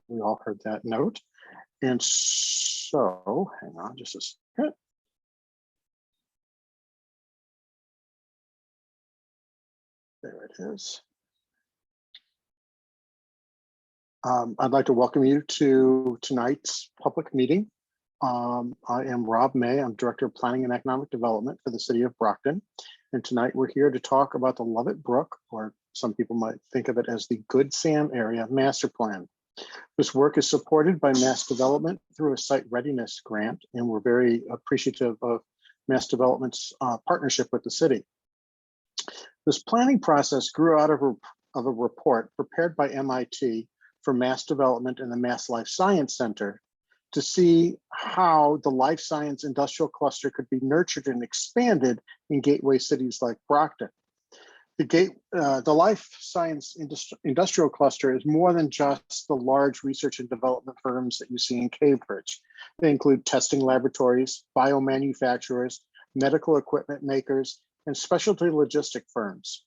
we all heard that note. And so, hang on just a second. There it is. I'd like to welcome you to tonight's public meeting. I am Rob May. I'm Director of Planning and Economic Development for the City of Brockton. And tonight we're here to talk about the Lovett Brook, or some people might think of it as the Good Sam Area Master Plan. This work is supported by Mass Development through a site readiness grant, and we're very appreciative of Mass Development's partnership with the city. This planning process grew out of a report prepared by MIT for Mass Development and the Mass Life Science Center to see how the life science industrial cluster could be nurtured and expanded in gateway cities like Brockton. The life science industrial cluster is more than just the large research and development firms that you see in Cambridge. They include testing laboratories, biomanufacturers, medical equipment makers, and specialty logistic firms.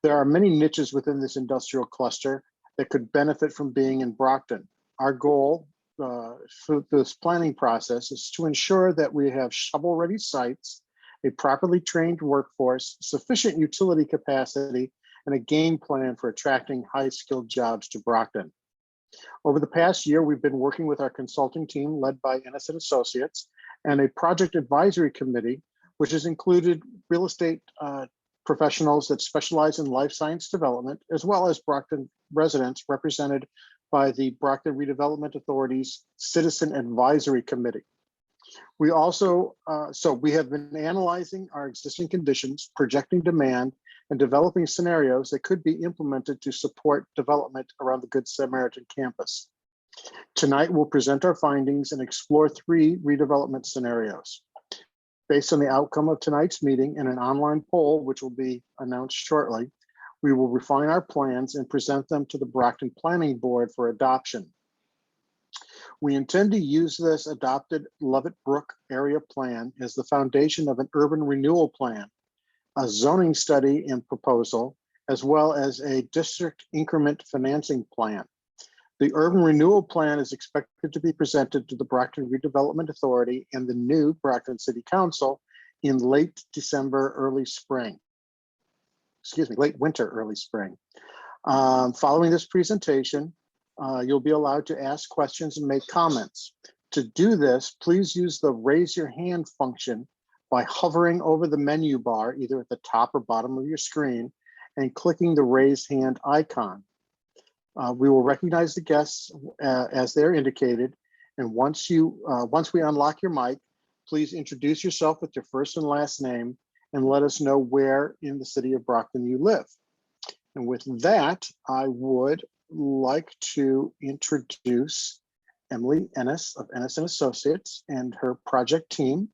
There are many niches within this industrial cluster that could benefit from being in Brockton. Our goal for this planning process is to ensure that we have shovel-ready sites, a properly trained workforce, sufficient utility capacity, and a game plan for attracting high-skilled jobs to Brockton. Over the past year, we've been working with our consulting team led by Ennis & Associates and a project advisory committee, which has included real estate professionals that specialize in life science development, as well as Brockton residents represented by the Brockton Redevelopment Authority's Citizen Advisory Committee. We also, we have been analyzing our existing conditions, projecting demand, and developing scenarios that could be implemented to support development around the Good Samaritan campus. Tonight, we'll present our findings and explore 3 redevelopment scenarios. Based on the outcome of tonight's meeting and an online poll, which will be announced shortly, we will refine our plans and present them to the Brockton Planning Board for adoption. We intend to use this adopted Lovett Brook area plan as the foundation of an urban renewal plan, a zoning study and proposal, as well as a district increment financing plan. The urban renewal plan is expected to be presented to the Brockton Redevelopment Authority and the new Brockton City Council in late December, early spring. Excuse me, late winter, early spring. Following this presentation, you'll be allowed to ask questions and make comments. To do this, please use the raise your hand function by hovering over the menu bar, either at the top or bottom of your screen, and clicking the raise hand icon. We will recognize the guests as they're indicated, and once we unlock your mic, please introduce yourself with your first and last name and let us know where in the city of Brockton you live. And with that, I would like to introduce Emily Ennis of Ennis & Associates and her project team,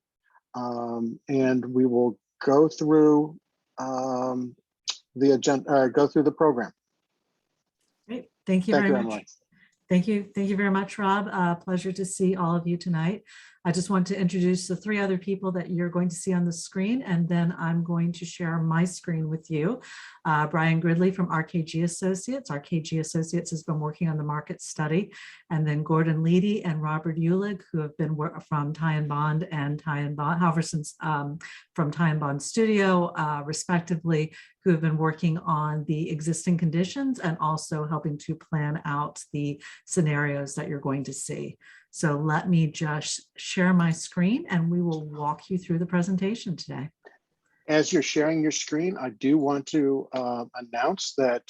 and we will go through the agenda, go through the program. Great. Thank you very much. Emily. Thank you. Thank you very much, Rob. Pleasure to see all of you tonight. I just want to introduce the 3 other people that you're going to see on the screen, and then I'm going to share my screen with you. Brian Gridley from RKG Associates. RKG Associates has been working on the market study, and then Gordon Leedy and Robert Ulig, who have been from Ty & Bond and Ty & Bond, however, since from Ty & Bond Studio, respectively, who have been working on the existing conditions and also helping to plan out the scenarios that you're going to see. So let me just share my screen and we will walk you through the presentation today. As you're sharing your screen, I do want to announce that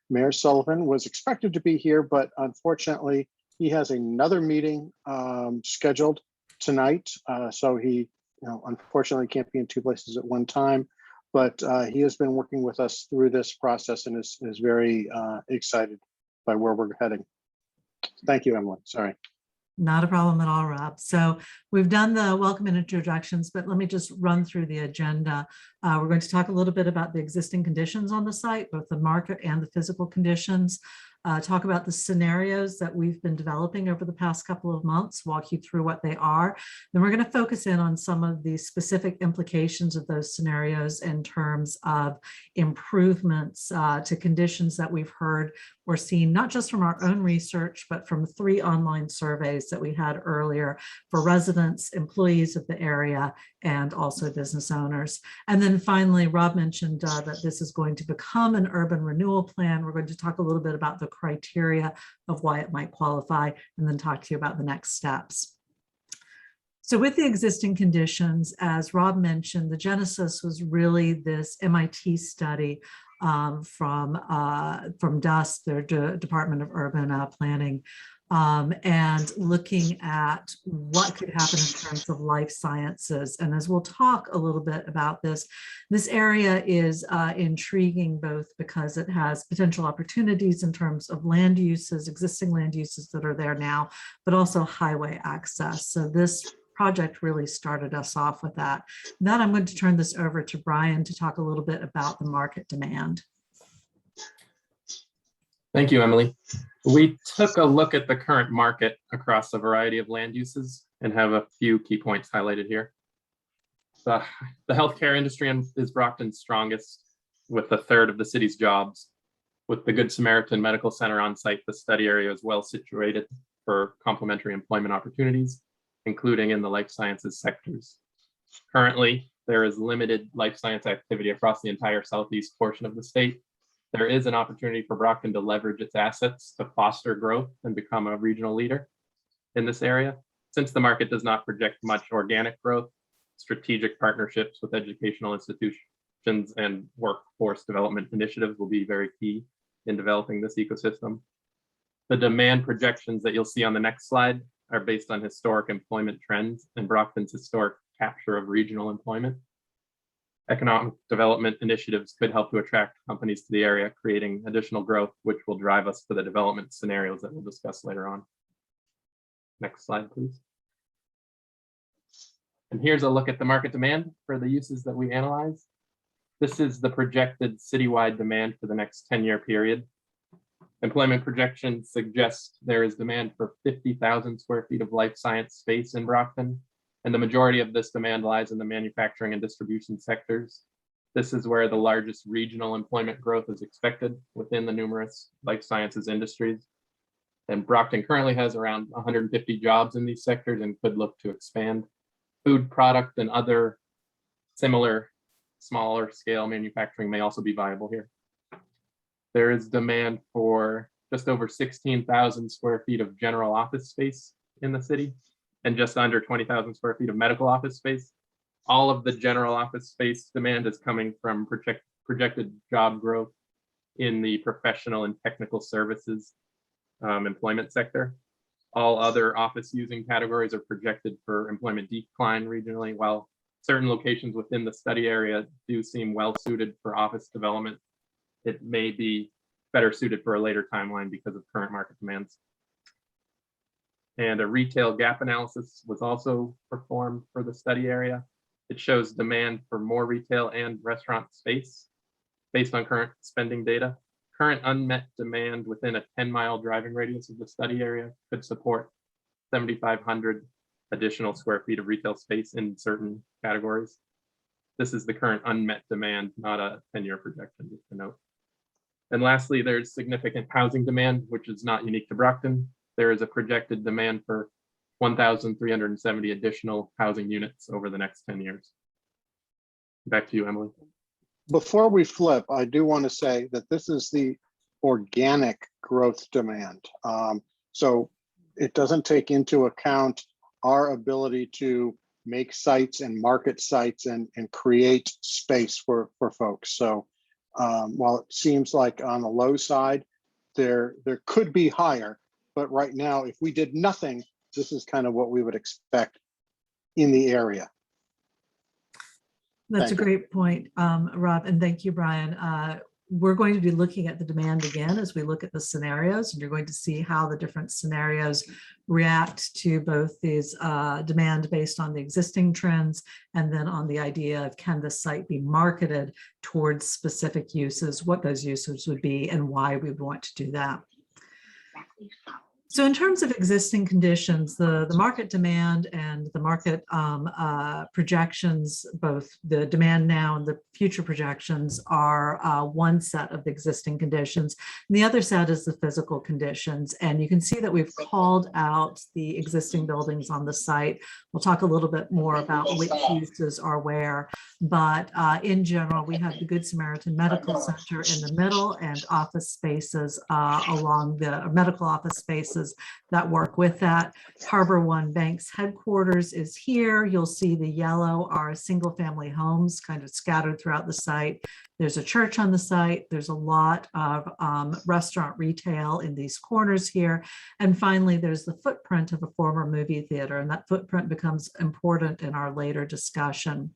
Mayor Sullivan was expected to be here, but unfortunately he has another meeting scheduled tonight. So he unfortunately can't be in 2 places at one time, but he has been working with us through this process and is very excited by where we're heading. Thank you, Emily. Sorry. Not a problem at all, Rob. So we've done the welcome and introductions, but let me just run through the agenda. We're going to talk a little bit about the existing conditions on the site, both the market and the physical conditions. talk about the scenarios that we've been developing over the past couple of months, walk you through what they are. Then we're going to focus in on some of the specific implications of those scenarios in terms of improvements to conditions that we've heard or seen, not just from our own research, but from 3 online surveys that we had earlier for residents, employees of the area, and also business owners. And then finally, Rob mentioned that this is going to become an urban renewal plan. We're going to talk a little bit about the criteria of why it might qualify, and then talk to you about the next steps. So with the existing conditions, as Rob mentioned, the genesis was really this MIT study from DUS, their Department of Urban Planning, and looking at what could happen in terms of life sciences. And as we'll talk a little bit about this area is intriguing both because it has potential opportunities in terms of land uses, existing land uses that are there now, but also highway access. So this project really started us off with that. Now I'm going to turn this over to Brian to talk a little bit about the market demand. Thank you, Emily. We took a look at the current market across a variety of land uses and have a few key points highlighted here. The healthcare industry is Brockton's strongest, with 1/3 of the city's jobs. With the Good Samaritan Medical Center on site, the study area is well situated for complementary employment opportunities, including in the life sciences sectors. Currently, there is limited life science activity across the entire southeast portion of the state. There is an opportunity for Brockton to leverage its assets to foster growth and become a regional leader in this area. Since the market does not project much organic growth, strategic partnerships with educational institutions and workforce development initiatives will be very key in developing this ecosystem. The demand projections that you'll see on the next slide are based on historic employment trends and Brockton's historic capture of regional employment. Economic development initiatives could help to attract companies to the area, creating additional growth, which will drive us to the development scenarios that we'll discuss later on. Next slide, please. And here's a look at the market demand for the uses that we analyze. This is the projected citywide demand for the next 10-year period. Employment projections suggest there is demand for 50,000 square feet of life science space in Brockton, and the majority of this demand lies in the manufacturing and distribution sectors. This is where the largest regional employment growth is expected within the numerous life sciences industries. And Brockton currently has around 150 jobs in these sectors and could look to expand. Food product and other similar smaller scale manufacturing may also be viable here. There is demand for just over 16,000 square feet of general office space in the city and just under 20,000 square feet of medical office space. All of the general office space demand is coming from projected job growth in the professional and technical services employment sector. All other office using categories are projected for employment decline regionally, while certain locations within the study area do seem well suited for office development. It may be better suited for a later timeline because of current market demands. And a retail gap analysis was also performed for the study area. It shows demand for more retail and restaurant space based on current spending data. Current unmet demand within a 10-mile driving radius of the study area could support 7,500 additional square feet of retail space in certain categories. This is the current unmet demand, not a 10-year projection, just to note. And lastly, there's significant housing demand, which is not unique to Brockton. There is a projected demand for 1,370 additional housing units over the next 10 years. Back to you, Emily. Before we flip, I do want to say that this is the organic growth demand. So it doesn't take into account our ability to make sites and market sites and create space for folks. So while it seems like on the low side, there could be higher, but right now, if we did nothing, this is kind of what we would expect in the area. That's a great point, Rob, and thank you, Brian. We're going to be looking at the demand again as we look at the scenarios, and you're going to see how the different scenarios react to both these demand based on the existing trends and then on the idea of can the site be marketed towards specific uses, what those uses would be, and why we would want to do that. So in terms of existing conditions, the market demand and the market projections, both the demand now and the future projections, are one set of the existing conditions. And the other set is the physical conditions. And you can see that we've called out the existing buildings on the site. We'll talk a little bit more about which uses are where. But in general, we have the Good Samaritan Medical Center in the middle and office spaces along the medical office spaces that work with that. Harbor One Bank's headquarters is here. You'll see the yellow are single family homes kind of scattered throughout the site. There's a church on the site. There's a lot of restaurant retail in these corners here. And finally, there's the footprint of a former movie theater, and that footprint becomes important in our later discussion.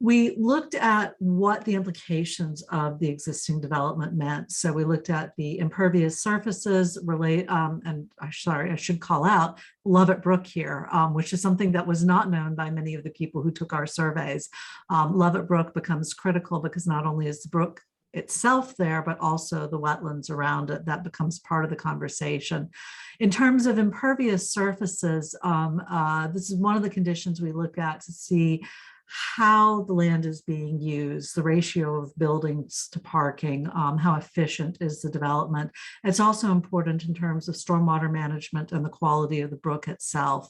We looked at what the implications of the existing development meant. So we looked at the impervious surfaces I should call out Lovett Brook here, which is something that was not known by many of the people who took our surveys. Lovett Brook becomes critical because not only is the brook itself there, but also the wetlands around it. That becomes part of the conversation. In terms of impervious surfaces, this is one of the conditions we look at to see how the land is being used, the ratio of buildings to parking, how efficient is the development. It's also important in terms of stormwater management and the quality of the brook itself.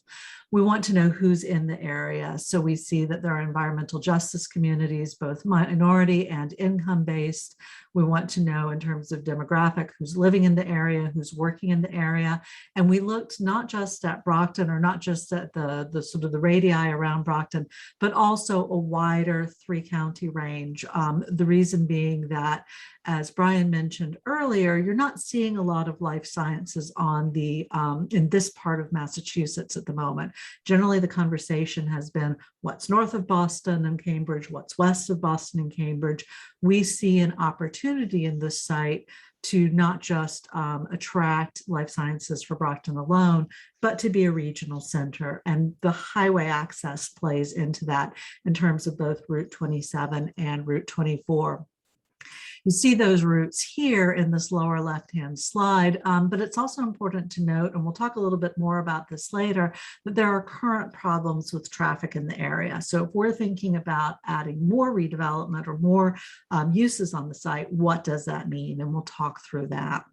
We want to know who's in the area. So we see that there are environmental justice communities, both minority and income-based. We want to know in terms of demographic, who's living in the area, who's working in the area. And we looked not just at Brockton or not just at the sort of the radii around Brockton, but also a wider 3-county range. The reason being that, as Brian mentioned earlier, you're not seeing a lot of life sciences on the in this part of Massachusetts at the moment. Generally, the conversation has been what's north of Boston and Cambridge, what's west of Boston and Cambridge. We see an opportunity in this site to not just attract life sciences for Brockton alone, but to be a regional center. And the highway access plays into that in terms of both Route 27 and Route 24. You see those routes here in this lower left-hand slide, but it's also important to note, and we'll talk a little bit more about this later, that there are current problems with traffic in the area. So if we're thinking about adding more redevelopment or more uses on the site, what does that mean? And we'll talk through that.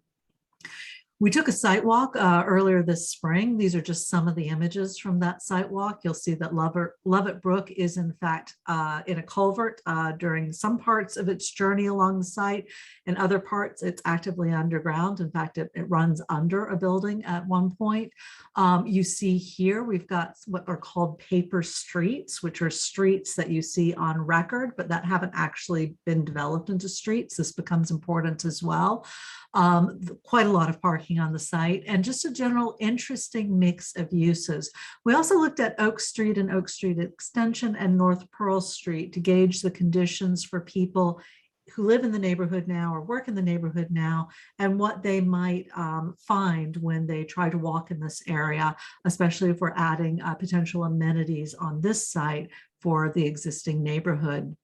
We took a site walk earlier this spring. These are just some of the images from that site walk. You'll see that Lovett Brook is in fact in a culvert during some parts of its journey along the site. In other parts, it's actively underground. In fact, it runs under a building at one point. You see here, we've got what are called paper streets, which are streets that you see on record, but that haven't actually been developed into streets. This becomes important as well. Quite a lot of parking on the site and just a general interesting mix of uses. We also looked at Oak Street and Oak Street Extension and North Pearl Street to gauge the conditions for people who live in the neighborhood now or work in the neighborhood now and what they might find when they try to walk in this area, especially if we're adding potential amenities on this site for the existing neighborhood.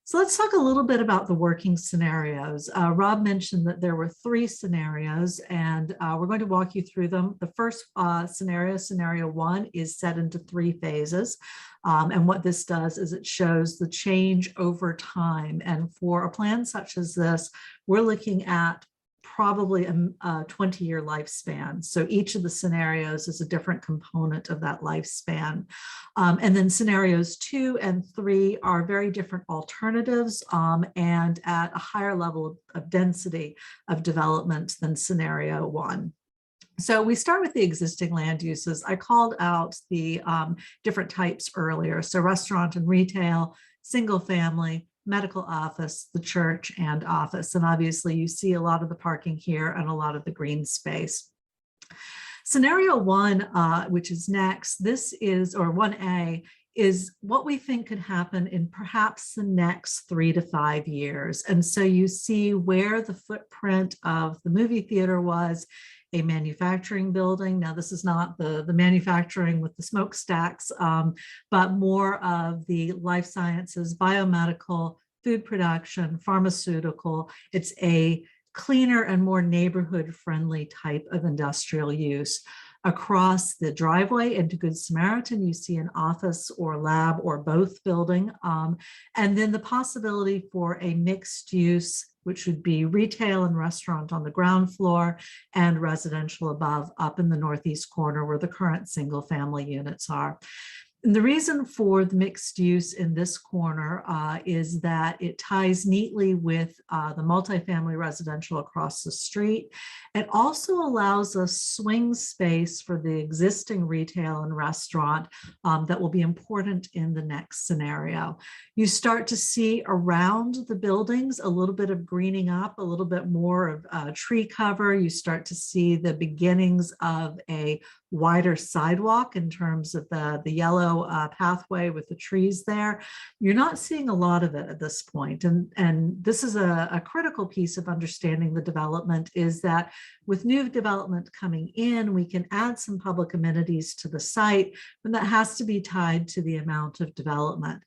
So let's talk a little bit about the working scenarios. Rob mentioned that there were 3 scenarios, and we're going to walk you through them. The first scenario 1, is set into 3 phases. And what this does is it shows the change over time. And for a plan such as this, we're looking at probably a 20-year lifespan. So each of the scenarios is a different component of that lifespan. And then scenarios 2 and 3 are very different alternatives and at a higher level of density of development than scenario 1. So we start with the existing land uses. I called out the different types earlier. So restaurant and retail, single family, medical office, the church, and office. And obviously you see a lot of the parking here and a lot of the green space. Scenario 1, which is next, this is, or 1A, is what we think could happen in perhaps the next 3 to 5 years. And so you see where the footprint of the movie theater was, a manufacturing building. Now, this is not the manufacturing with the smokestacks, but more of the life sciences, biomedical, food production, pharmaceutical. It's a cleaner and more neighborhood-friendly type of industrial use. Across the driveway into Good Samaritan, you see an office or lab or both building, and then the possibility for a mixed use, which would be retail and restaurant on the ground floor and residential above, up in the northeast corner where the current single family units are. And the reason for the mixed use in this corner is that it ties neatly with the multifamily residential across the street. It also allows a swing space for the existing retail and restaurant that will be important in the next scenario. You start to see around the buildings a little bit of greening up, a little bit more of tree cover. You start to see the beginnings of a wider sidewalk in terms of the yellow pathway with the trees there. You're not seeing a lot of it at this point. And this is a critical piece of understanding the development, is that with new development coming in, we can add some public amenities to the site, but that has to be tied to the amount of development.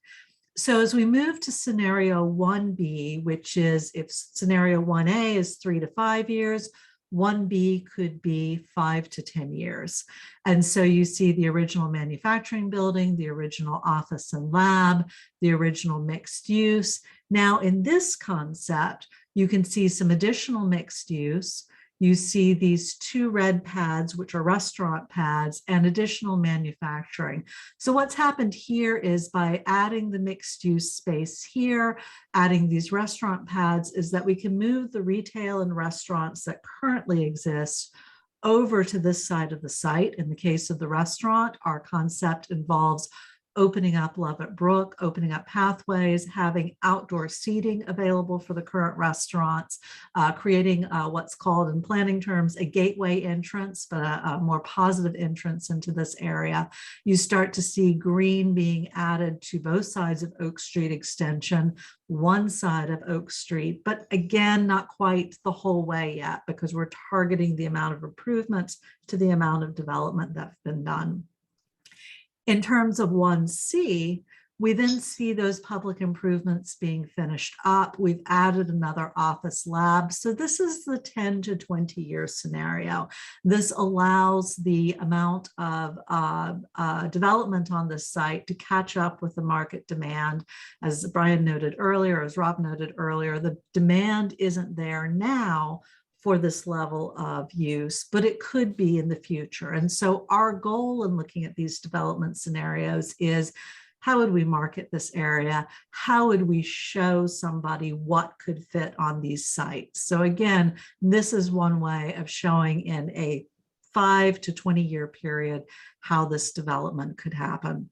So as we move to scenario 1B, which is if scenario 1A is 3 to 5 years, 1B could be 5 to 10 years. And so you see the original manufacturing building, the original office and lab, the original mixed use. Now in this concept, you can see some additional mixed use. You see these 2 red pads, which are restaurant pads, and additional manufacturing. So what's happened here is by adding the mixed use space here, adding these restaurant pads, is that we can move the retail and restaurants that currently exist over to this side of the site. In the case of the restaurant, our concept involves opening up Lovett Brook, opening up pathways, having outdoor seating available for the current restaurants, creating what's called in planning terms a gateway entrance, but a more positive entrance into this area. You start to see green being added to both sides of Oak Street Extension, one side of Oak Street, but again, not quite the whole way yet, because we're targeting the amount of improvements to the amount of development that's been done. In terms of 1C, we then see those public improvements being finished up. We've added another office lab. So this is the 10 to 20 year scenario. This allows the amount of development on this site to catch up with the market demand. As Brian noted earlier, as Rob noted earlier, the demand isn't there now for this level of use, but it could be in the future. And so our goal in looking at these development scenarios is, how would we market this area? How would we show somebody what could fit on these sites? So again, this is one way of showing in a 5 to 20 year period how this development could happen.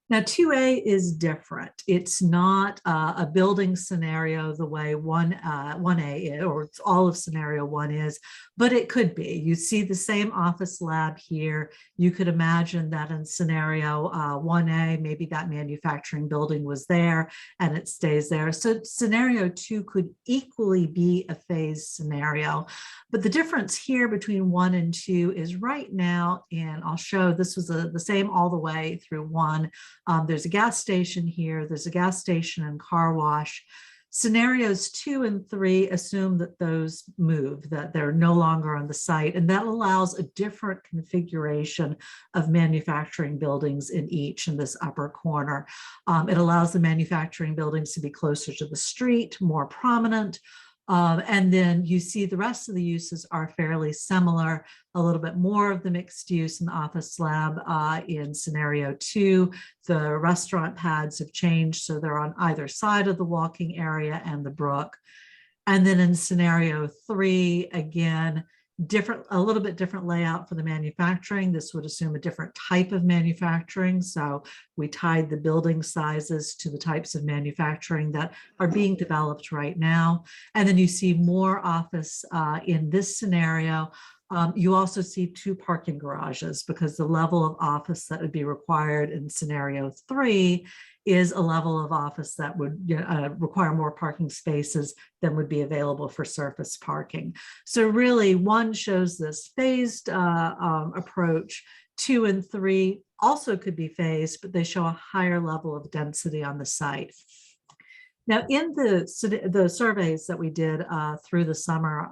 Now 2A is different. It's not a building scenario the way 1A is, or all of scenario 1 is, but it could be. You see the same office lab here. You could imagine that in scenario 1A, maybe that manufacturing building was there and it stays there. So scenario 2 could equally be a phased scenario. But the difference here between 1 and 2 is right now, and I'll show this was the same all the way through 1. There's a gas station here, there's a gas station and car wash. Scenarios 2 and 3 assume that those move, that they're no longer on the site, and that allows a different configuration of manufacturing buildings in each in this upper corner. It allows the manufacturing buildings to be closer to the street, more prominent. And then you see the rest of the uses are fairly similar, a little bit more of the mixed use in the office lab in scenario 2. The restaurant pads have changed, so they're on either side of the walking area and the brook. And then in scenario 3, again, a little bit different layout for the manufacturing. This would assume a different type of manufacturing. So we tied the building sizes to the types of manufacturing that are being developed right now. And then you see more office in this scenario. You also see 2 parking garages, because the level of office that would be required in scenario 3 is a level of office that would require more parking spaces than would be available for surface parking. So really 1 shows this phased approach. 2 and 3 also could be phased, but they show a higher level of density on the site. Now, in the surveys that we did through the summer,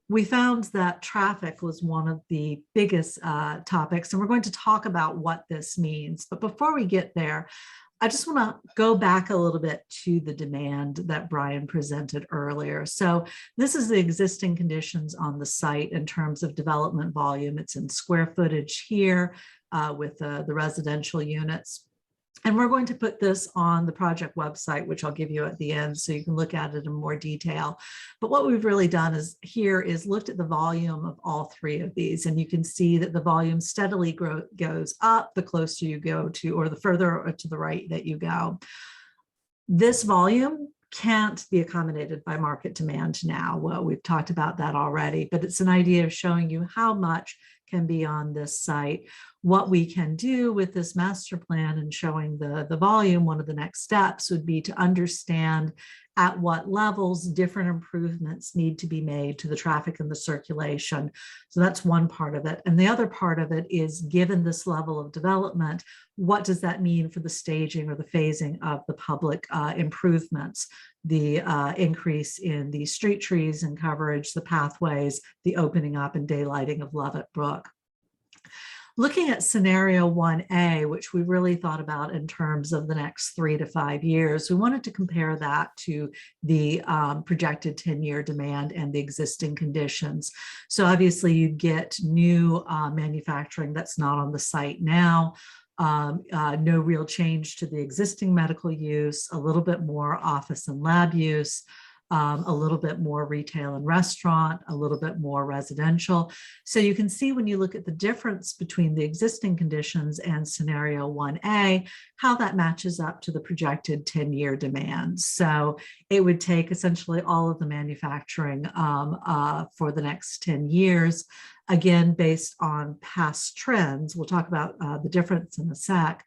we found that traffic was one of the biggest topics, and we're going to talk about what this means. But before we get there, I just want to go back a little bit to the demand that Brian presented earlier. So this is the existing conditions on the site in terms of development volume. It's in square footage here with the residential units. And we're going to put this on the project website, which I'll give you at the end so you can look at it in more detail. But what we've really done is looked at the volume of all three of these. And you can see that the volume steadily goes up the closer you go to, or the further to the right that you go. This volume can't be accommodated by market demand now. Well, we've talked about that already, but it's an idea of showing you how much can be on this site. What we can do with this master plan and showing the volume, one of the next steps would be to understand at what levels different improvements need to be made to the traffic and the circulation. So that's one part of it. And the other part of it is, given this level of development, what does that mean for the staging or the phasing of the public improvements? The increase in the street trees and coverage, the pathways, the opening up and daylighting of Lovett Brook. Looking at scenario 1A, which we really thought about in terms of the next 3 to 5 years, we wanted to compare that to the projected 10-year demand and the existing conditions. So obviously you get new manufacturing that's not on the site now. No real change to the existing medical use, a little bit more office and lab use, a little bit more retail and restaurant, a little bit more residential. So you can see when you look at the difference between the existing conditions and scenario 1A, how that matches up to the projected 10-year demand. So it would take essentially all of the manufacturing for the next 10 years, again, based on past trends. We'll talk about the difference in a sec.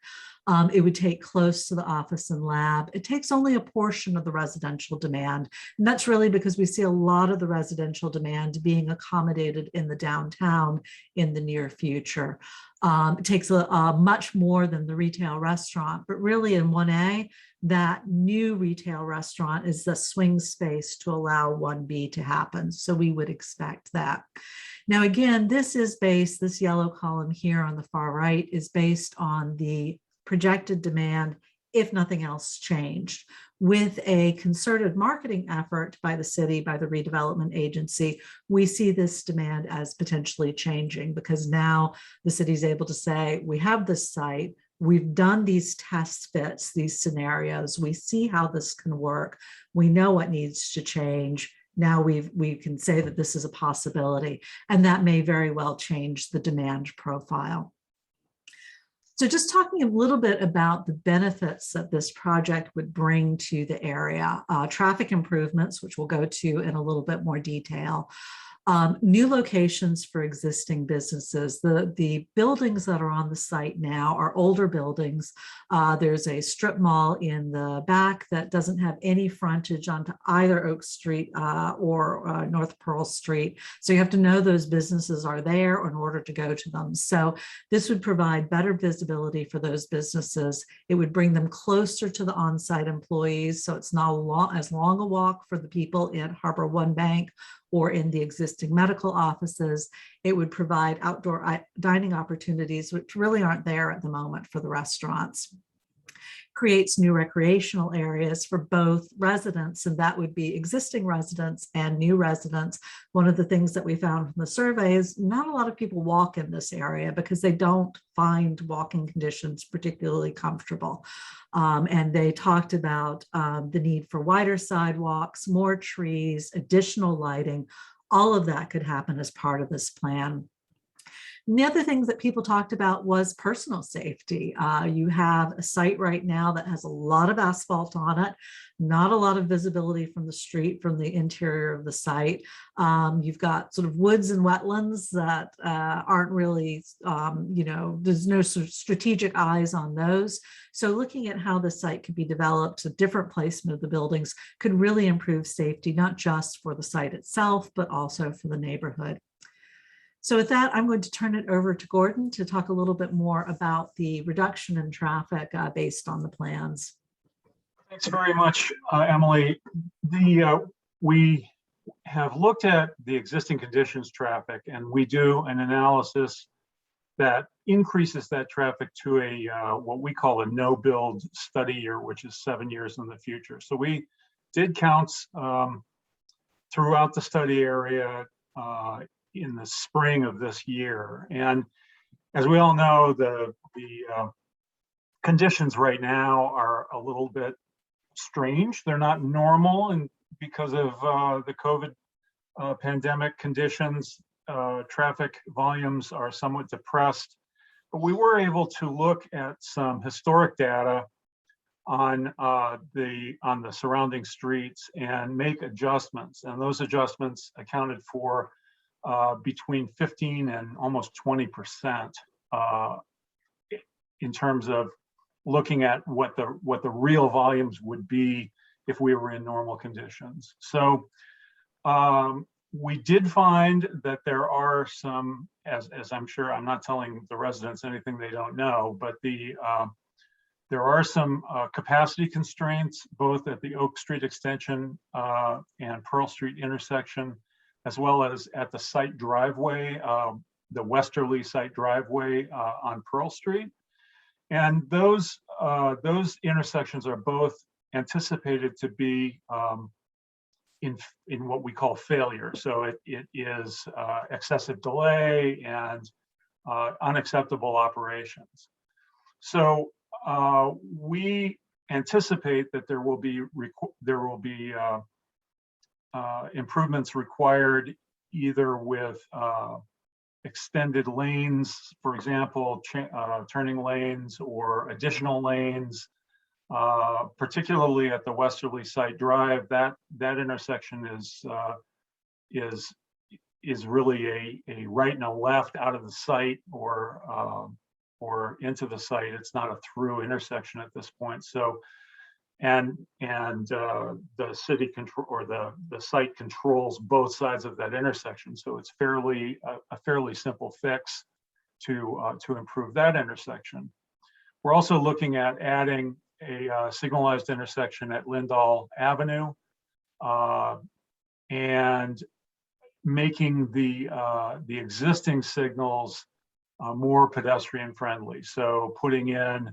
It would take close to the office and lab. It takes only a portion of the residential demand. And that's really because we see a lot of the residential demand being accommodated in the downtown in the near future. It takes much more than the retail restaurant, but really in 1A, that new retail restaurant is the swing space to allow 1B to happen. So we would expect that. Now, again, this yellow column here on the far right is based on the projected demand if nothing else changed. With a concerted marketing effort by the city, by the redevelopment agency, we see this demand as potentially changing, because now the city's able to say, we have this site, we've done these test fits, these scenarios, we see how this can work, we know what needs to change. Now we can say that this is a possibility, and that may very well change the demand profile. So just talking a little bit about the benefits that this project would bring to the area, traffic improvements, which we'll go to in a little bit more detail, new locations for existing businesses. The buildings that are on the site now are older buildings. There's a strip mall in the back that doesn't have any frontage onto either Oak Street or North Pearl Street. So you have to know those businesses are there in order to go to them. So this would provide better visibility for those businesses. It would bring them closer to the on-site employees. So it's not as long a walk for the people in Harbor One Bank or in the existing medical offices. It would provide outdoor dining opportunities, which really aren't there at the moment for the restaurants. Creates new recreational areas for both residents, and that would be existing residents and new residents. One of the things that we found from the survey is not a lot of people walk in this area because they don't find walking conditions particularly comfortable. And they talked about the need for wider sidewalks, more trees, additional lighting. All of that could happen as part of this plan. And the other things that people talked about was personal safety. You have a site right now that has a lot of asphalt on it, not a lot of visibility from the street, from the interior of the site. You've got sort of woods and wetlands that aren't really, there's no sort of strategic eyes on those. So looking at how the site could be developed, a different placement of the buildings could really improve safety, not just for the site itself, but also for the neighborhood. So with that, I'm going to turn it over to Gordon to talk a little bit more about the reduction in traffic based on the plans. Thanks very much, Emily. We have looked at the existing conditions traffic, and we do an analysis that increases that traffic to a what we call a no-build study year, which is 7 years in the future. So we did counts throughout the study area in the spring of this year. And as we all know, the conditions right now are a little bit strange. They're not normal, and because of the COVID pandemic conditions, traffic volumes are somewhat depressed. But we were able to look at some historic data on the surrounding streets and make adjustments, and those adjustments accounted for between 15 and almost 20% in terms of looking at what the real volumes would be if we were in normal conditions. So we did find that there are some, as I'm sure, I'm not telling the residents anything they don't know, but there are some capacity constraints both at the Oak Street extension and Pearl Street intersection, as well as at the site driveway, the westerly site driveway on Pearl Street. And those intersections are both anticipated to be in what we call failure. So it is excessive delay and unacceptable operations. So we anticipate that there will be improvements required, either with extended lanes, for example, turning lanes or additional lanes, particularly at the westerly site drive. That intersection is really a right and a left out of the site or into the site. It's not a through intersection at this point. So, and the city control, or the site controls both sides of that intersection. So it's a fairly simple fix to improve that intersection. We're also looking at adding a signalized intersection at Lindahl Avenue and making the existing signals more pedestrian friendly. So putting in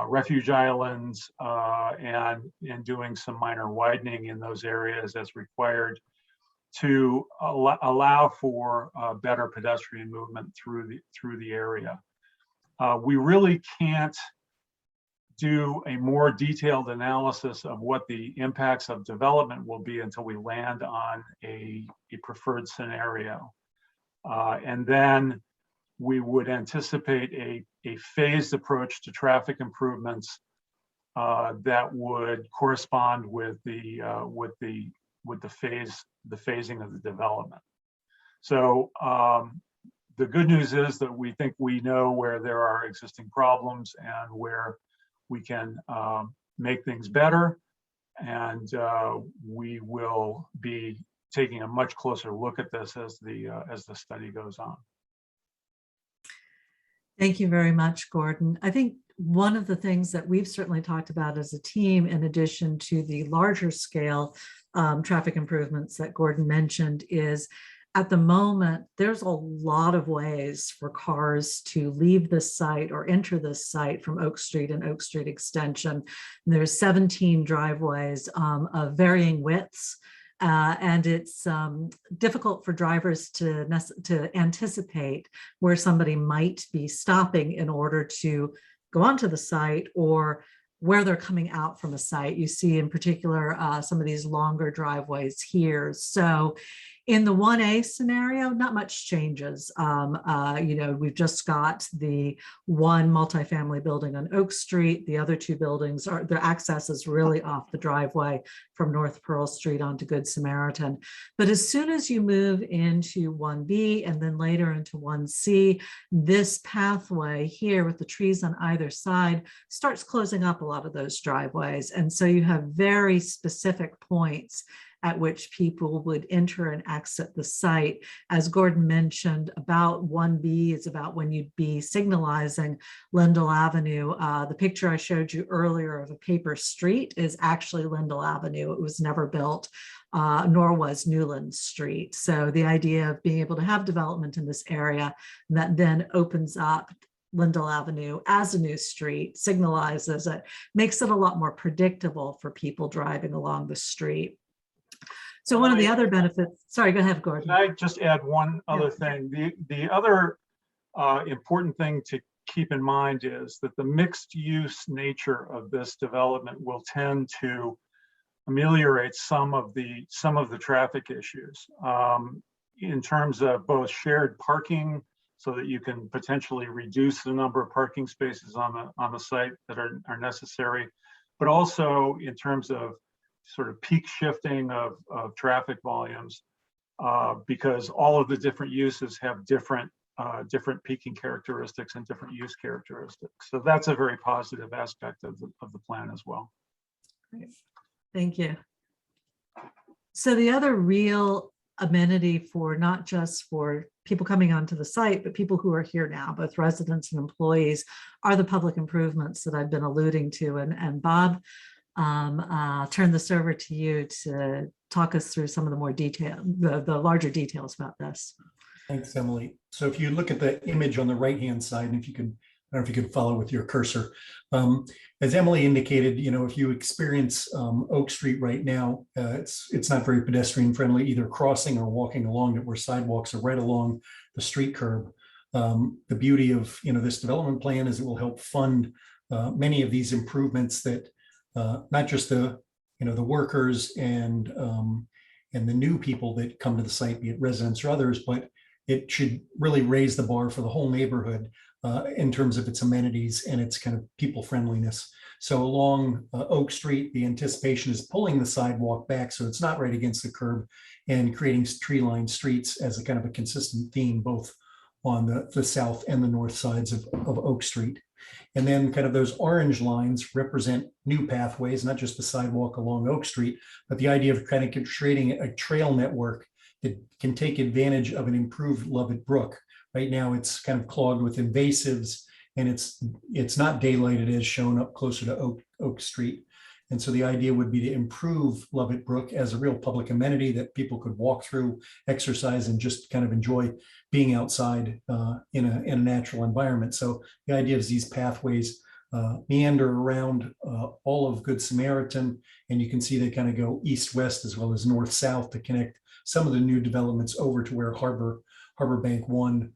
refuge islands and doing some minor widening in those areas as required to allow for better pedestrian movement through the area. We really can't do a more detailed analysis of what the impacts of development will be until we land on a preferred scenario. And then we would anticipate a phased approach to traffic improvements that would correspond with the phasing of the development. So the good news is that we think we know where there are existing problems and where we can make things better, and we will be taking a much closer look at this as the study goes on. Thank you very much, Gordon. I think one of the things that we've certainly talked about as a team, in addition to the larger scale traffic improvements that Gordon mentioned, is at the moment, there's a lot of ways for cars to leave this site or enter this site from Oak Street and Oak Street Extension. And there's 17 driveways of varying widths. And it's difficult for drivers to anticipate where somebody might be stopping in order to go onto the site or where they're coming out from a site. You see in particular some of these longer driveways here. So in the 1A scenario, not much changes. We've just got the one multifamily building on Oak Street. The other two buildings their access is really off the driveway from North Pearl Street onto Good Samaritan. But as soon as you move into 1B and then later into 1C, this pathway here with the trees on either side starts closing up a lot of those driveways. And so you have very specific points at which people would enter and exit the site. As Gordon mentioned, about 1B is about when you'd be signalizing Lindell Avenue. The picture I showed you earlier of a paper street is actually Lindell Avenue. It was never built, nor was Newland Street. So the idea of being able to have development in this area that then opens up Lindell Avenue as a new street, signalizes it, makes it a lot more predictable for people driving along the street. So one of the other benefits, sorry, go ahead, Gordon. Can I just add one other thing? The other important thing to keep in mind is that the mixed use nature of this development will tend to ameliorate some of the traffic issues in terms of both shared parking, so that you can potentially reduce the number of parking spaces on the site that are necessary, but also in terms of sort of peak shifting of traffic volumes, because all of the different uses have different peaking characteristics and different use characteristics. So that's a very positive aspect of the plan as well. Great. Thank you. So the other real amenity for not just for people coming onto the site, but people who are here now, both residents and employees, are the public improvements that I've been alluding to. And Bob, I'll turn this over to you to talk us through some of the more detail, the larger details about this. Thanks, Emily. So if you look at the image on the right-hand side, and if you could, I don't know if you could follow with your cursor. As Emily indicated, if you experience Oak Street right now, it's not very pedestrian friendly, either crossing or walking along it, where sidewalks are right along the street curb. The beauty of this development plan is it will help fund many of these improvements that not just the workers and the new people that come to the site, be it residents or others, but it should really raise the bar for the whole neighborhood in terms of its amenities and its kind of people friendliness. So along Oak Street, the anticipation is pulling the sidewalk back so it's not right against the curb, and creating tree-lined streets as a kind of a consistent theme, both on the south and the north sides of Oak Street. And then kind of those orange lines represent new pathways, not just the sidewalk along Oak Street, but the idea of kind of creating a trail network that can take advantage of an improved Lovett Brook. Right now, it's kind of clogged with invasives, and it's not daylighted as shown up closer to Oak Street. And so the idea would be to improve Lovett Brook as a real public amenity that people could walk through, exercise, and just kind of enjoy being outside in a natural environment. So the idea is these pathways meander around all of Good Samaritan, and you can see they kind of go east-west as well as north-south to connect some of the new developments over to where Harbor Bank 1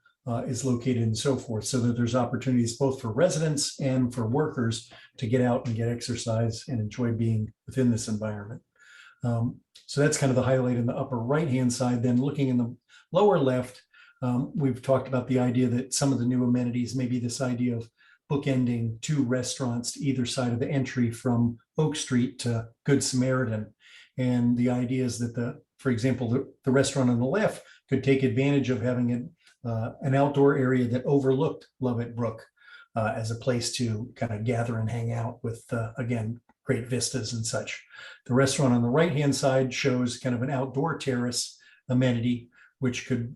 is located, and so forth, so that there's opportunities both for residents and for workers to get out and get exercise and enjoy being within this environment. So that's kind of the highlight in the upper right-hand side. Then looking in the lower left, we've talked about the idea that some of the new amenities, maybe this idea of bookending two restaurants to either side of the entry from Oak Street to Good Samaritan. And the idea is that for example, the restaurant on the left could take advantage of having an outdoor area that overlooked Lovett Brook as a place to kind of gather and hang out with, again, great vistas and such. The restaurant on the right-hand side shows kind of an outdoor terrace amenity, which could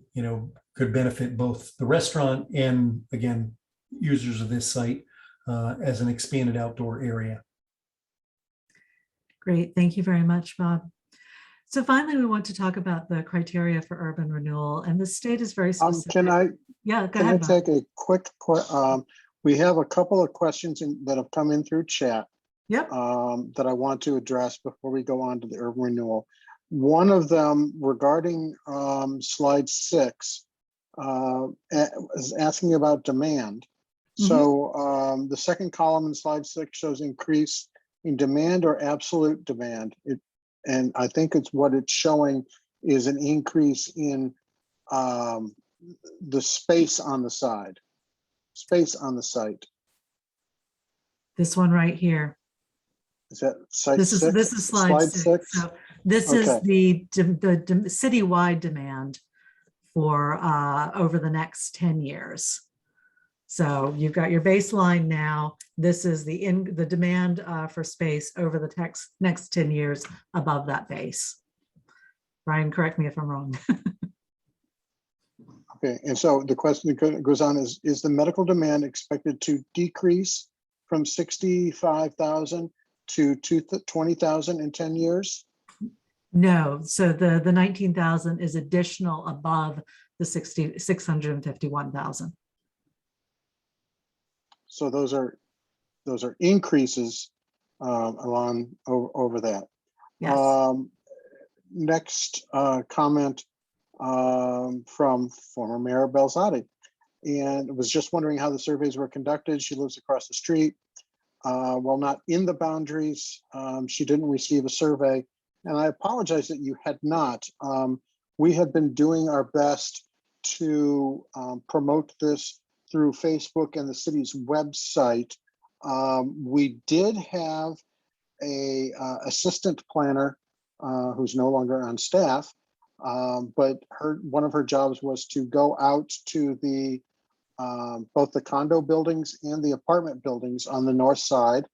benefit both the restaurant and, again, users of this site as an expanded outdoor area. Great, thank you very much, Bob. So finally, we want to talk about the criteria for urban renewal, and the state is very specific. Can I Bob. take a quick, we have a couple of questions that have come in through chat. Yep. That I want to address before we go on to the urban renewal. One of them regarding slide 6 is asking about demand. So the second column in slide 6 shows increase in demand or absolute demand. And I think what it's showing is an increase in the space on the site. This one right here. Is that site This 6? is slide 6. So this is the citywide demand for over the next 10 years. So you've got your baseline now. This is the demand for space over the next 10 years above that base. Brian, correct me if I'm wrong. Okay, and so the question that goes on is the medical demand expected to decrease from 65,000 to 20,000 in 10 years? No, so the 19,000 is additional above the 651,000. So those are increases along over that. Yes. Next comment from former Mayor Belzati, and was just wondering how the surveys were conducted. She lives across the street. While not in the boundaries, she didn't receive a survey, and I apologize that you had not. We have been doing our best to promote this through Facebook and the city's website. We did have a assistant planner who's no longer on staff, but one of her jobs was to go out to the both the condo buildings and the apartment buildings on the north side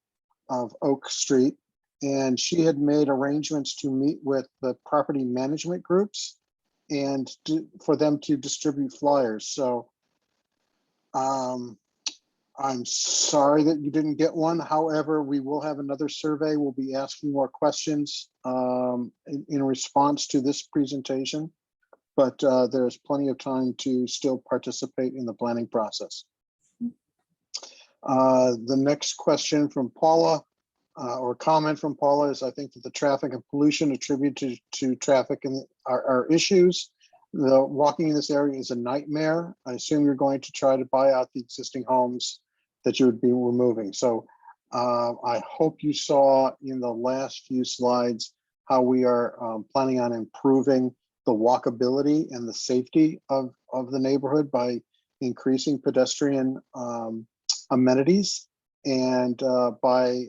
of Oak Street. And she had made arrangements to meet with the property management groups and for them to distribute flyers. So I'm sorry that you didn't get one. However, we will have another survey. We'll be asking more questions in response to this presentation, but there's plenty of time to still participate in the planning process. The next question from Paula, or comment from Paula, is I think that the traffic and pollution attributed to traffic and are issues. The walking in this area is a nightmare. I assume you're going to try to buy out the existing homes that you would be removing. So I hope you saw in the last few slides how we are planning on improving the walkability and the safety of the neighborhood by increasing pedestrian amenities and by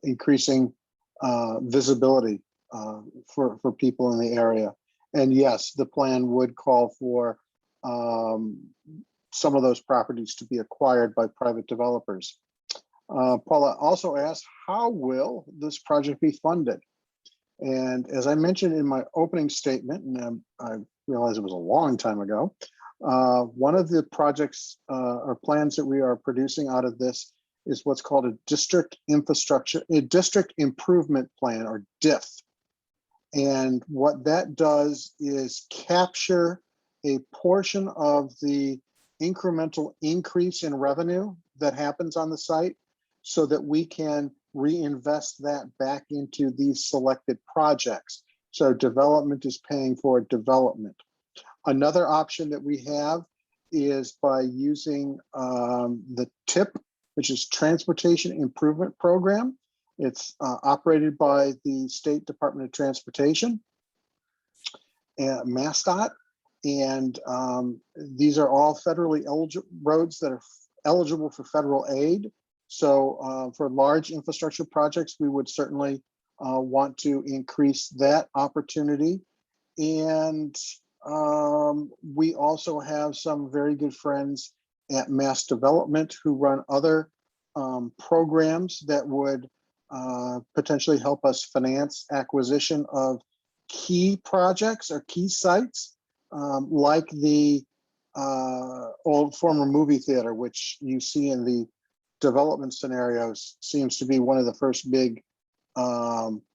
increasing visibility for people in the area. And yes, the plan would call for some of those properties to be acquired by private developers. Paula also asked, how will this project be funded? And as I mentioned in my opening statement, and I realized it was a long time ago, one of the projects or plans that we are producing out of this is what's called a district improvement plan, or DIF. And what that does is capture a portion of the incremental increase in revenue that happens on the site so that we can reinvest that back into these selected projects. So development is paying for development. Another option that we have is by using the TIP, which is Transportation Improvement Program. It's operated by the State Department of Transportation and MassDOT. And these are all federally eligible roads that are eligible for federal aid. So for large infrastructure projects, we would certainly want to increase that opportunity. And we also have some very good friends at Mass Development who run other programs that would potentially help us finance acquisition of key projects or key sites, like the old former movie theater, which you see in the development scenarios, seems to be one of the first big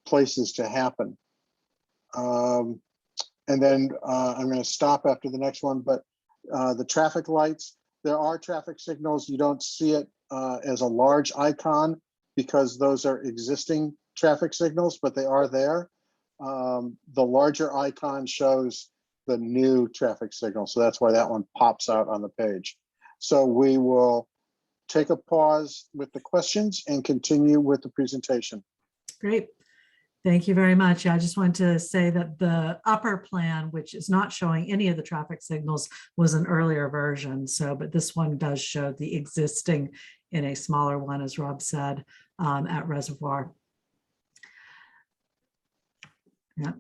places to happen. And then I'm going to stop after the next one, but the traffic lights, there are traffic signals. You don't see it as a large icon because those are existing traffic signals, but they are there. The larger icon shows the new traffic signal. So that's why that one pops out on the page. So we will take a pause with the questions and continue with the presentation. Great. Thank you very much. I just wanted to say that the upper plan, which is not showing any of the traffic signals, was an earlier version. So, but this one does show the existing in a smaller one, as Rob said, at Reservoir. Yeah.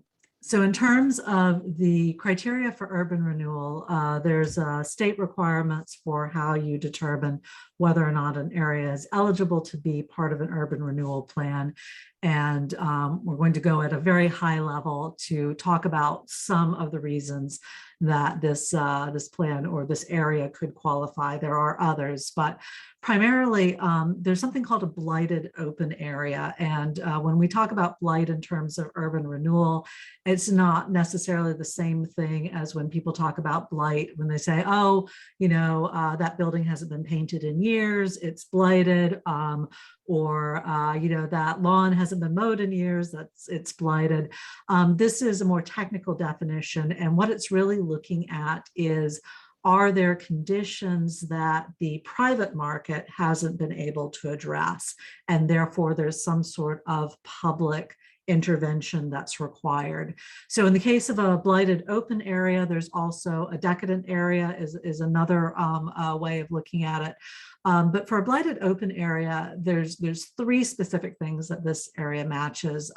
So in terms of the criteria for urban renewal, there's state requirements for how you determine whether or not an area is eligible to be part of an urban renewal plan. And we're going to go at a very high level to talk about some of the reasons that this plan or this area could qualify. There are others, but primarily there's something called a blighted open area. And when we talk about blight in terms of urban renewal, it's not necessarily the same thing as when people talk about blight, when they say, oh, that building hasn't been painted in years, it's blighted, or that lawn hasn't been mowed in years, it's blighted. This is a more technical definition, and what it's really looking at is, are there conditions that the private market hasn't been able to address, and therefore there's some sort of public intervention that's required. So in the case of a blighted open area, there's also a decadent area is another way of looking at it. But for a blighted open area, there's three specific things that this area matches.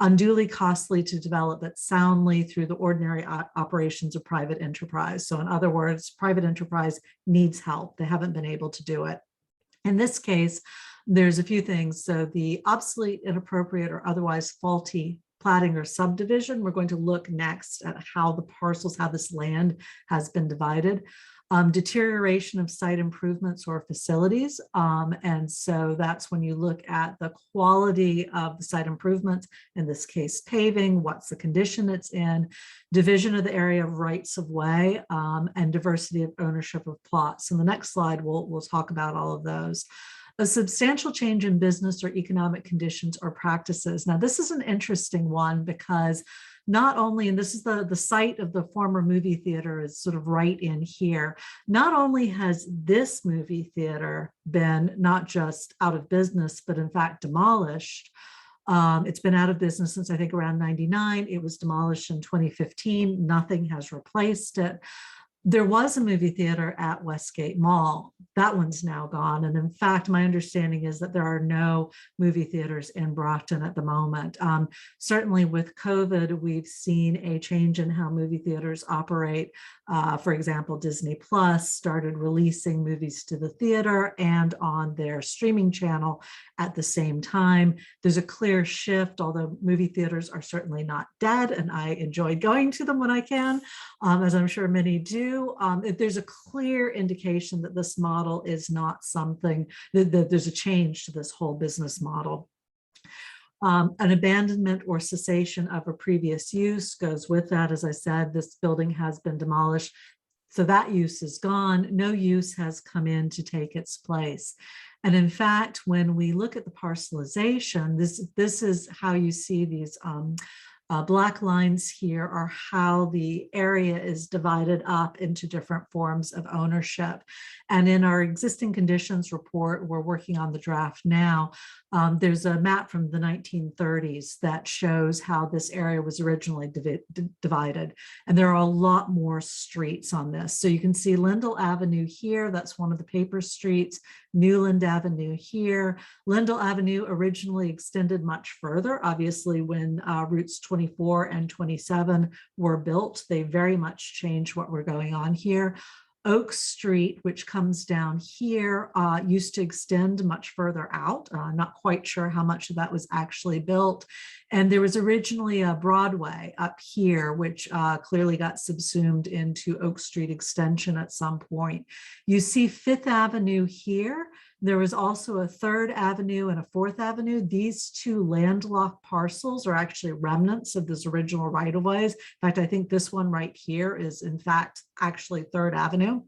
Unduly costly to develop it soundly through the ordinary operations of private enterprise. So in other words, private enterprise needs help. They haven't been able to do it. In this case, there's a few things. So the obsolete, inappropriate, or otherwise faulty platting or subdivision, we're going to look next at how the parcels, how this land has been divided. Deterioration of site improvements or facilities. And so that's when you look at the quality of the site improvements, in this case, paving, what's the condition it's in, division of the area of rights of way, and diversity of ownership of plots. In the next slide, we'll talk about all of those. A substantial change in business or economic conditions or practices. Now, this is an interesting one because not only, and this is the site of the former movie theater is sort of right in here, not only has this movie theater been not just out of business, but in fact demolished. It's been out of business since I think around 99. It was demolished in 2015. Nothing has replaced it. There was a movie theater at Westgate Mall. That one's now gone. And in fact, my understanding is that there are no movie theaters in Brockton at the moment. Certainly with COVID, we've seen a change in how movie theaters operate. For example, Disney Plus started releasing movies to the theater and on their streaming channel at the same time. There's a clear shift, although movie theaters are certainly not dead, and I enjoy going to them when I can, as I'm sure many do. There's a clear indication that this model is not something, that there's a change to this whole business model. An abandonment or cessation of a previous use goes with that. As I said, this building has been demolished, so that use is gone. No use has come in to take its place. And in fact, when we look at the parcelization, this is how you see these black lines here are how the area is divided up into different forms of ownership. And in our existing conditions report, we're working on the draft now. There's a map from the 1930s that shows how this area was originally divided. And there are a lot more streets on this. So you can see Lindell Avenue here. That's one of the paper streets. Newland Avenue here. Lindell Avenue originally extended much further. Obviously, when routes 24 and 27 were built, they very much changed what we're going on here. Oak Street, which comes down here, used to extend much further out. Not quite sure how much of that was actually built. And there was originally a Broadway up here, which clearly got subsumed into Oak Street Extension at some point. You see Fifth Avenue here. There was also a Third Avenue and a Fourth Avenue. These two landlocked parcels are actually remnants of this original right-of-ways. In fact, I think this one right here is in fact actually Third Avenue.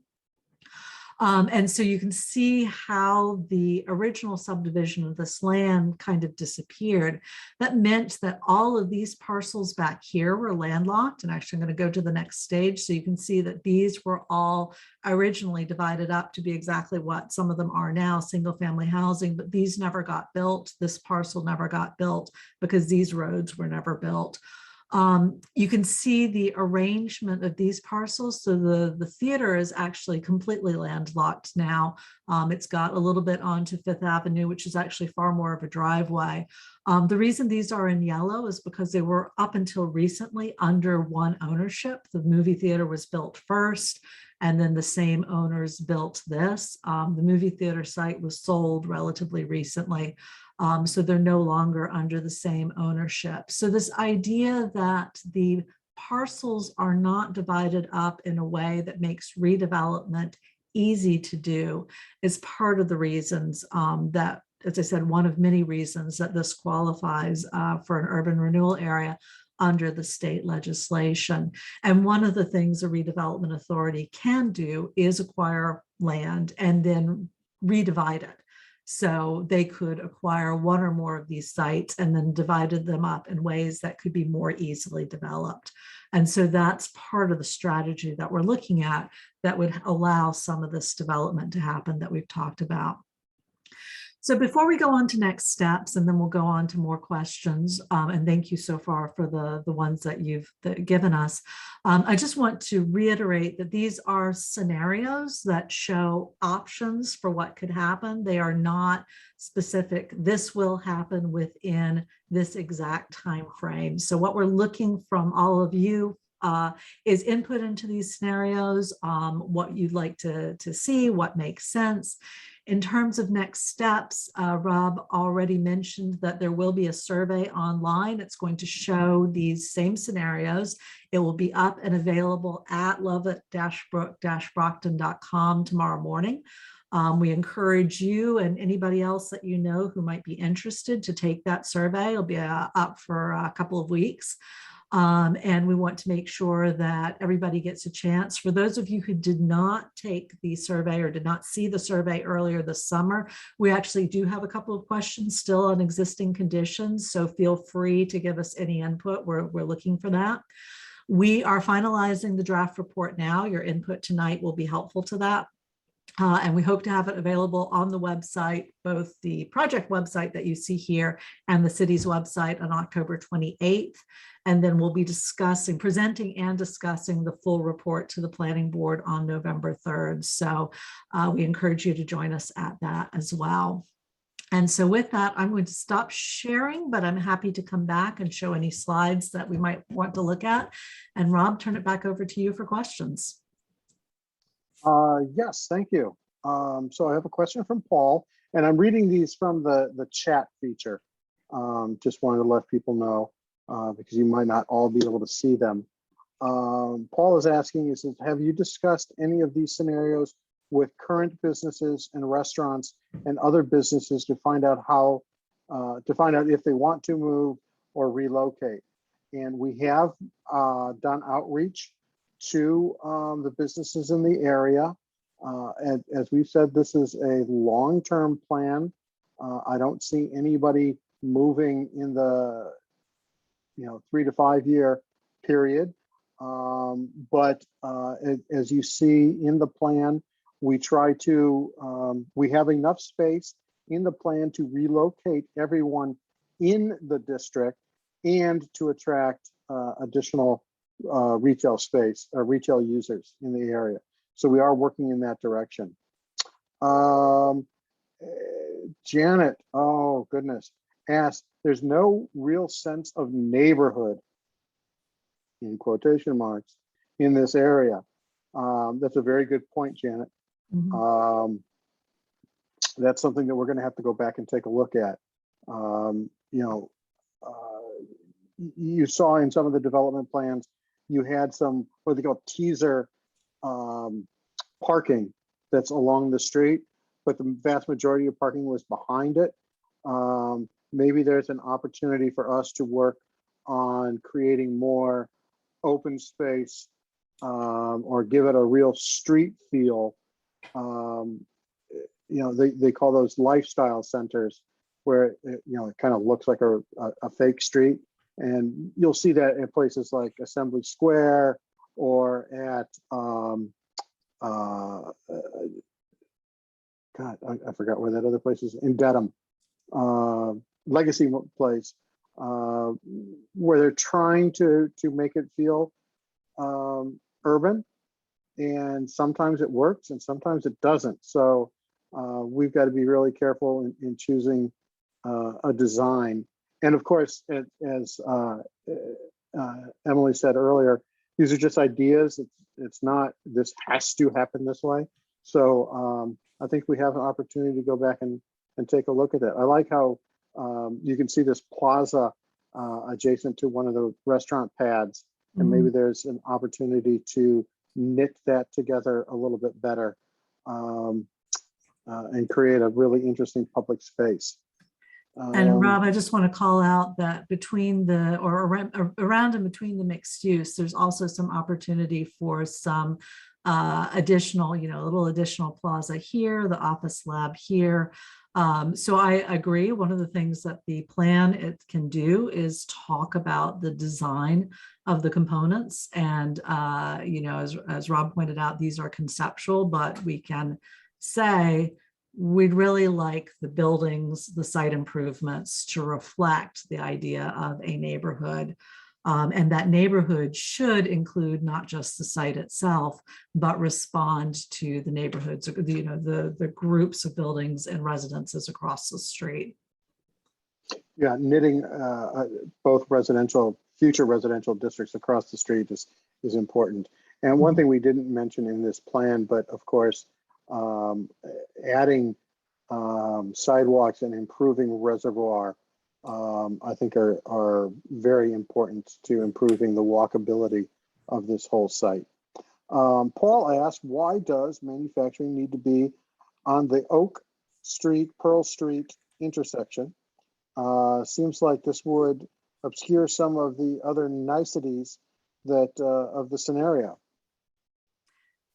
And so you can see how the original subdivision of this land kind of disappeared. That meant that all of these parcels back here were landlocked. And actually, I'm going to go to the next stage so you can see that these were all originally divided up to be exactly what some of them are now, single family housing, but these never got built. This parcel never got built because these roads were never built. You can see the arrangement of these parcels. So the theater is actually completely landlocked now. It's got a little bit onto Fifth Avenue, which is actually far more of a driveway. The reason these are in yellow is because they were up until recently under one ownership. The movie theater was built first, and then the same owners built this. The movie theater site was sold relatively recently. So they're no longer under the same ownership. So this idea that the parcels are not divided up in a way that makes redevelopment easy to do is part of the reasons that, as I said, one of many reasons that this qualifies for an urban renewal area under the state legislation. And one of the things a redevelopment authority can do is acquire land and then redivide it. So they could acquire one or more of these sites and then divided them up in ways that could be more easily developed. And so that's part of the strategy that we're looking at that would allow some of this development to happen that we've talked about. So before we go on to next steps, and then we'll go on to more questions, and thank you so far for the ones that you've given us. I just want to reiterate that these are scenarios that show options for what could happen. They are not specific. This will happen within this exact time frame. So what we're looking from all of you is input into these scenarios, what you'd like to see, what makes sense. In terms of next steps, Rob already mentioned that there will be a survey online. It's going to show these same scenarios. It will be up and available at lovett-brook-brockton.com tomorrow morning. We encourage you and anybody else that you know who might be interested to take that survey. It'll be up for a couple of weeks. And we want to make sure that everybody gets a chance. For those of you who did not take the survey or did not see the survey earlier this summer, we actually do have a couple of questions still on existing conditions. So feel free to give us any input. We're looking for that. We are finalizing the draft report now. Your input tonight will be helpful to that. And we hope to have it available on the website, both the project website that you see here and the city's website on October 28th. And then we'll be presenting and discussing the full report to the planning board on November 3rd. So we encourage you to join us at that as well. And so with that, I'm going to stop sharing, but I'm happy to come back and show any slides that we might want to look at. And Rob, turn it back over to you for questions. Yes, thank you. So I have a question from Paul, and I'm reading these from the chat feature. Just wanted to let people know because you might not all be able to see them. Paul is asking, he says, have you discussed any of these scenarios with current businesses and restaurants and other businesses to find out if they want to move or relocate? And we have done outreach to the businesses in the area. And as we've said, this is a long-term plan. I don't see anybody moving in the 3 to 5 year period. But as you see in the plan, we try to, we have enough space in the plan to relocate everyone in the district and to attract additional retail space or retail users in the area. So we are working in that direction. Janet, oh goodness, asked, there's no real sense of neighborhood, in quotation marks, in this area. That's a very good point, Janet. Mm-hmm. That's something that we're going to have to go back and take a look at. You saw in some of the development plans, you had some what they call teaser parking that's along the street, but the vast majority of parking was behind it. Maybe there's an opportunity for us to work on creating more open space or give it a real street feel. They call those lifestyle centers where it kind of looks like a fake street. And you'll see that in places like Assembly Square or at, God, I forgot where that other place is, in Dedham, Legacy Place, where they're trying to make it feel urban. And sometimes it works and sometimes it doesn't. So we've got to be really careful in choosing a design. And of course, as Emily said earlier, these are just ideas. It's not, this has to happen this way. So I think we have an opportunity to go back and take a look at that. I like how You can see this plaza adjacent to one of the restaurant pads, and maybe there's an opportunity to knit that together a little bit better and create a really interesting public space. And Rob, I just want to call out that between the, or around and between the mixed use, there's also some opportunity for some additional, a little additional plaza here, the office lab here. So I agree. One of the things that the plan it can do is talk about the design of the components. And, as Rob pointed out, these are conceptual, but we can say, we'd really like the buildings, the site improvements to reflect the idea of a neighborhood. And that neighborhood should include not just the site itself, but respond to the neighborhoods, the groups of buildings and residences across the street. Yeah, knitting both future residential districts across the street is important. And one thing we didn't mention in this plan, but of course, adding sidewalks and improving reservoir, I think are very important to improving the walkability of this whole site. Paul asked, why does manufacturing need to be on the Oak Street, Pearl Street intersection? Seems like this would obscure some of the other niceties that of the scenario.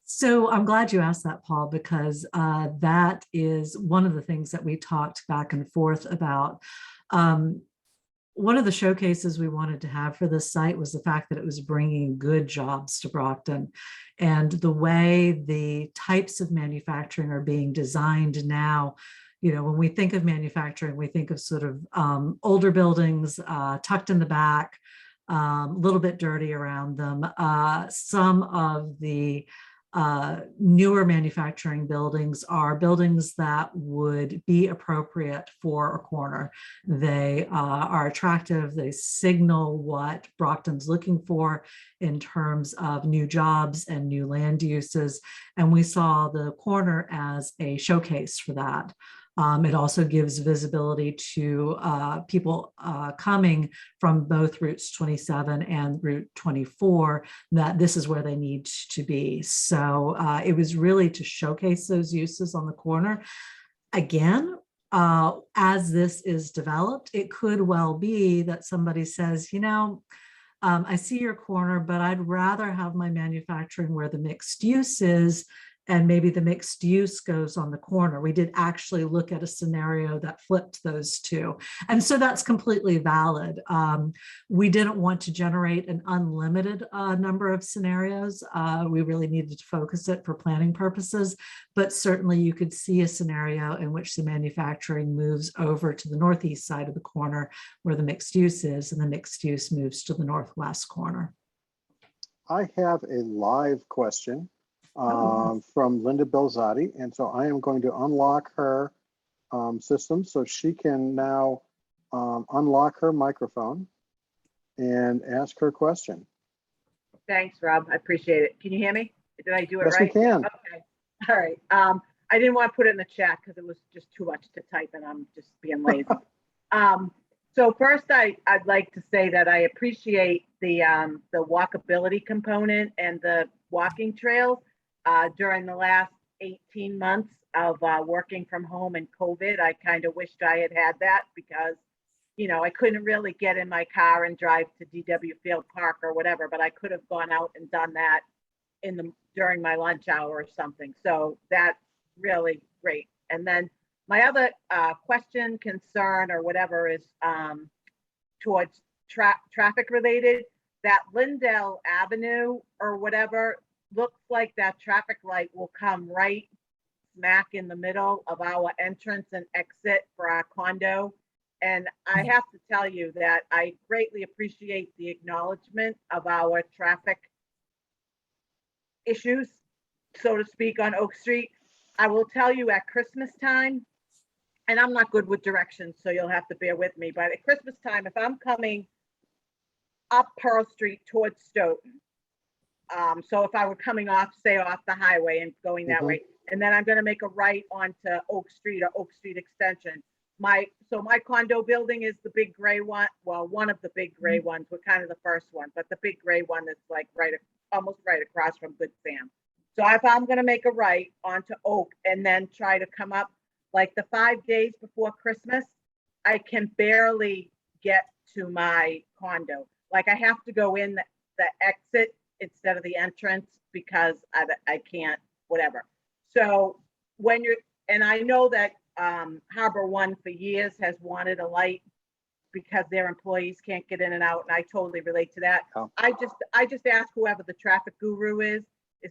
So I'm glad you asked that, Paul, because that is one of the things that we talked back and forth about. One of the showcases we wanted to have for this site was the fact that it was bringing good jobs to Brockton, and the way the types of manufacturing are being designed now. When we think of manufacturing, we think of sort of older buildings tucked in the back, a little bit dirty around them. Some of the newer manufacturing buildings are buildings that would be appropriate for a corner. They are attractive. They signal what Brockton's looking for in terms of new jobs and new land uses. And we saw the corner as a showcase for that. It also gives visibility to people coming from both routes 27 and Route 24 that this is where they need to be. So it was really to showcase those uses on the corner. Again, as this is developed, it could well be that somebody says, I see your corner, but I'd rather have my manufacturing where the mixed use is, and maybe the mixed use goes on the corner. We did actually look at a scenario that flipped those two. And so that's completely valid. We didn't want to generate an unlimited number of scenarios. We really needed to focus it for planning purposes, but certainly you could see a scenario in which the manufacturing moves over to the northeast side of the corner where the mixed use is, and the mixed use moves to the northwest corner. I have a live question from Linda Belzati, and so I am going to unlock her system so she can now unlock her microphone and ask her question. Thanks, Rob. I appreciate it. Can you hear me? Did I do it Yes, right? we can. Okay. All right. I didn't want to put it in the chat because it was just too much to type, and I'm just being lazy. So first, I'd like to say that I appreciate the walkability component and the walking trails. During the last 18 months of working from home and COVID, I kind of wished I had that because, I couldn't really get in my car and drive to DW Field Park or whatever, but I could have gone out and done that during my lunch hour or something. So that's really great. And then my other question, concern, or whatever is towards traffic related. That Lindell Avenue or whatever looks like that traffic light will come right smack in the middle of our entrance and exit for our condo. And I have to tell you that I greatly appreciate the acknowledgement of our traffic issues, so to speak, on Oak Street. I will tell you at Christmas time, and I'm not good with directions, so you'll have to bear with me, but at Christmas time, if I'm coming up Pearl Street towards Stoughton, so if I were coming off, say off the highway and going that way, and then I'm going to make a right onto Oak Street or Oak Street Extension. so my condo building is the big gray one. Well, one of the big gray ones. We're kind of the first one, but the big gray one that's like almost right across from Good Sam. So if I'm gonna make a right onto Oak and then try to come up like the 5 days before Christmas, I can barely get to my condo. Like I have to go in the exit instead of the entrance because I can't, whatever. So when and I know that Harbor One for years has wanted a light because their employees can't get in and out, and I totally relate to that. Oh. I just ask whoever the traffic guru is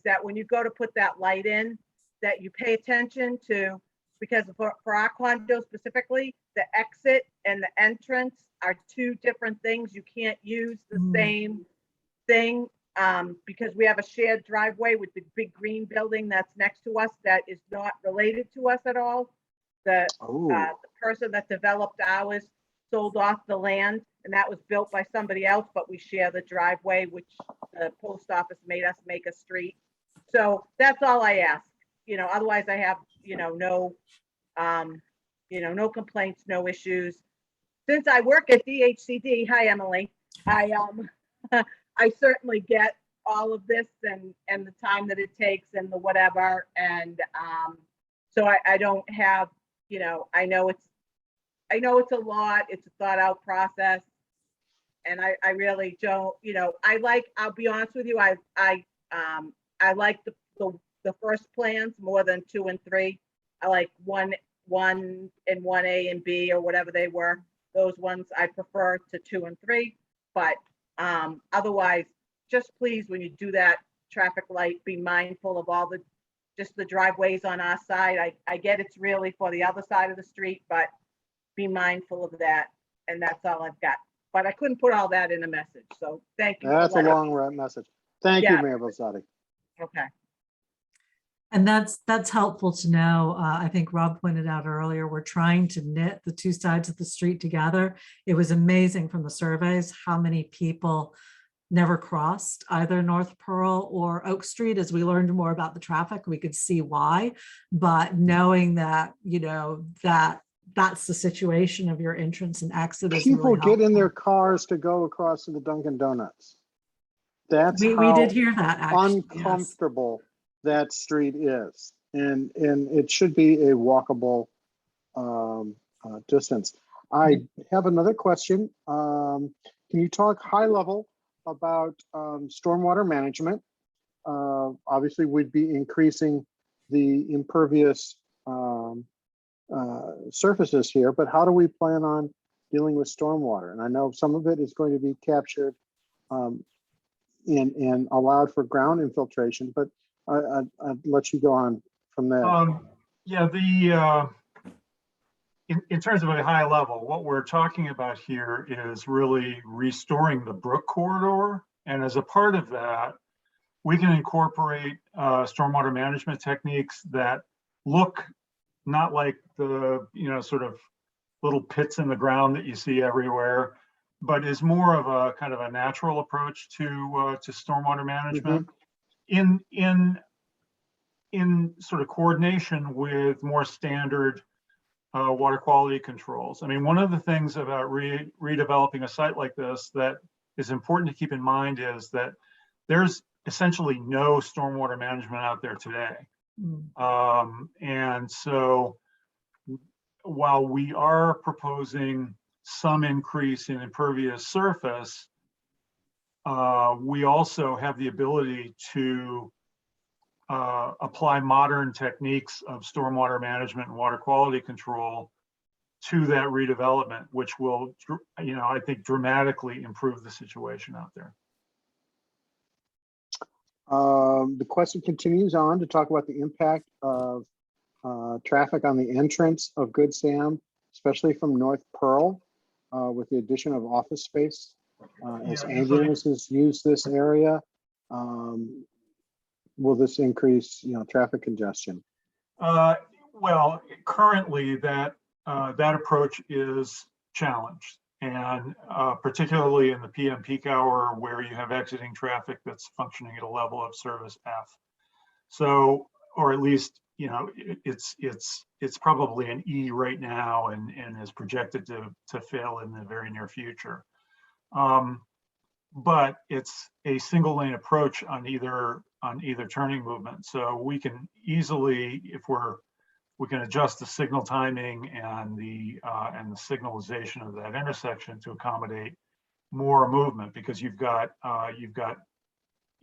that when you go to put that light in, that you pay attention to, because for our condo specifically, the exit and the entrance are two different things. You can't use the same thing because we have a shared driveway with the big green building that's next to us that is not related to us at all. The person that developed ours sold off the land, and that was built by somebody else, but we share the driveway, which the post office made us make a street. So that's all I ask. Otherwise I have, no complaints, no issues. Since I work at DHCD, hi Emily, I certainly get all of this and the time that it takes and the whatever. And so I don't have, I know it's a lot, it's a thought out process. And I really don't, I'll be honest with you, I like the first plans more than 2 and 3. I like 1 and 1A and B or whatever they were. Those ones I prefer to 2 and 3. But otherwise, just please, when you do that traffic light, be mindful of all the driveways on our side. I get it's really for the other side of the street, but be mindful of that. And that's all I've got. But I couldn't put all that in a message. So thank you. That's a long message. Thank you, Mayor Balzati. Okay. And that's helpful to know. I think Rob pointed out earlier, we're trying to knit the two sides of the street together. It was amazing from the surveys how many people never crossed either North Pearl or Oak Street. As we learned more about the traffic, we could see why. But knowing that, that's the situation of your entrance and exit is People really get in their helpful. cars to go across to the Dunkin' Donuts. That's We how did hear that, actually. Yes. uncomfortable that street is, and it should be a walkable distance. I have another question. Can you talk high level about stormwater management? Obviously, we'd be increasing the impervious surfaces here, but how do we plan on dealing with stormwater? And I know some of it is going to be captured and allowed for ground infiltration, but I'd let you go on from there. In terms of a high level, what we're talking about here is really restoring the Brook corridor. And as a part of that, we can incorporate stormwater management techniques that look not like the, sort of little pits in the ground that you see everywhere, but is more of a kind of a natural approach to stormwater management. In sort of coordination with more standard water quality controls. I mean, one of the things about redeveloping a site like this that is important to keep in mind is that there's essentially no stormwater management out there today. And so while we are proposing some increase in impervious surface, we also have the ability to apply modern techniques of stormwater management and water quality control to that redevelopment, which will, I think dramatically improve the situation out there. The question continues on to talk about the impact of traffic on the entrance of Good Sam, especially from North Pearl, with the addition of office space. As ambulances use this area, will this increase, traffic congestion? Well, currently that approach is challenged, and particularly in the PM peak hour where you have exiting traffic that's functioning at a level of service F. So, or at least you know, it's probably an E right now and is projected to fail in the very near future. But it's a single lane approach on either turning movement. So we can easily, we can adjust the signal timing and the signalization of that intersection to accommodate more movement, because you've got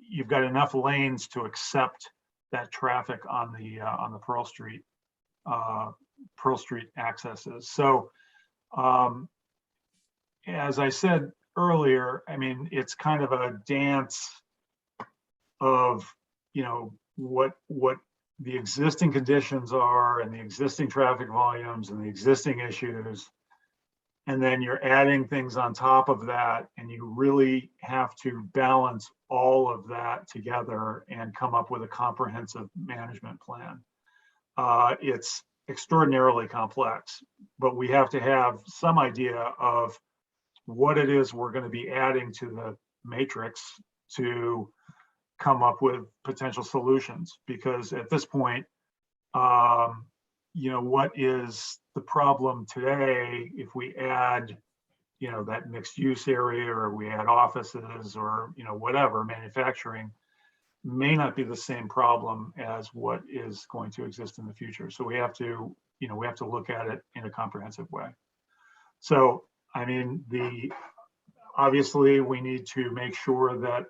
enough lanes to accept that traffic on the Pearl Street accesses. So as I said earlier, I mean, it's kind of a dance of, you know, what the existing conditions are and the existing traffic volumes and the existing issues. And then you're adding things on top of that, and you really have to balance all of that together and come up with a comprehensive management plan. It's extraordinarily complex, but we have to have some idea of what it is we're going to be adding to the matrix to come up with potential solutions. Because at this point, you know, what is the problem today if we add, you know, that mixed use area, or we add offices, or, you know, whatever, manufacturing, may not be the same problem as what is going to exist in the future. So we have to, you know, we have to look at it in a comprehensive way. So, I mean, obviously we need to make sure that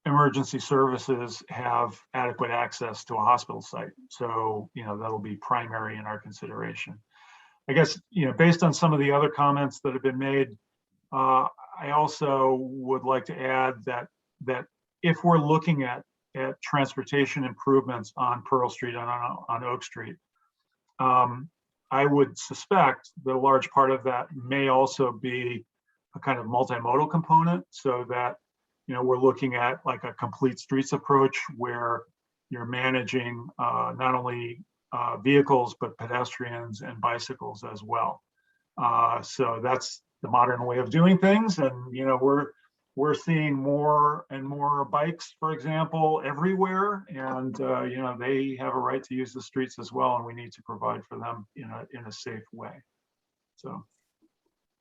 emergency services have adequate access to a hospital site. So, you know, that'll be primary in our consideration. I guess, you know, based on some of the other comments that have been made, I also would like to add that if we're looking at transportation improvements on Pearl Street and on Oak Street, I would suspect that a large part of that may also be a kind of multimodal component, so that, you know, we're looking at like a complete streets approach where you're managing not only vehicles, but pedestrians and bicycles as well. So that's the modern way of doing things. And, you know, we're seeing more and more bikes, for example, everywhere. And, you know, they have a right to use the streets as well. And we need to provide for them in a safe way. So.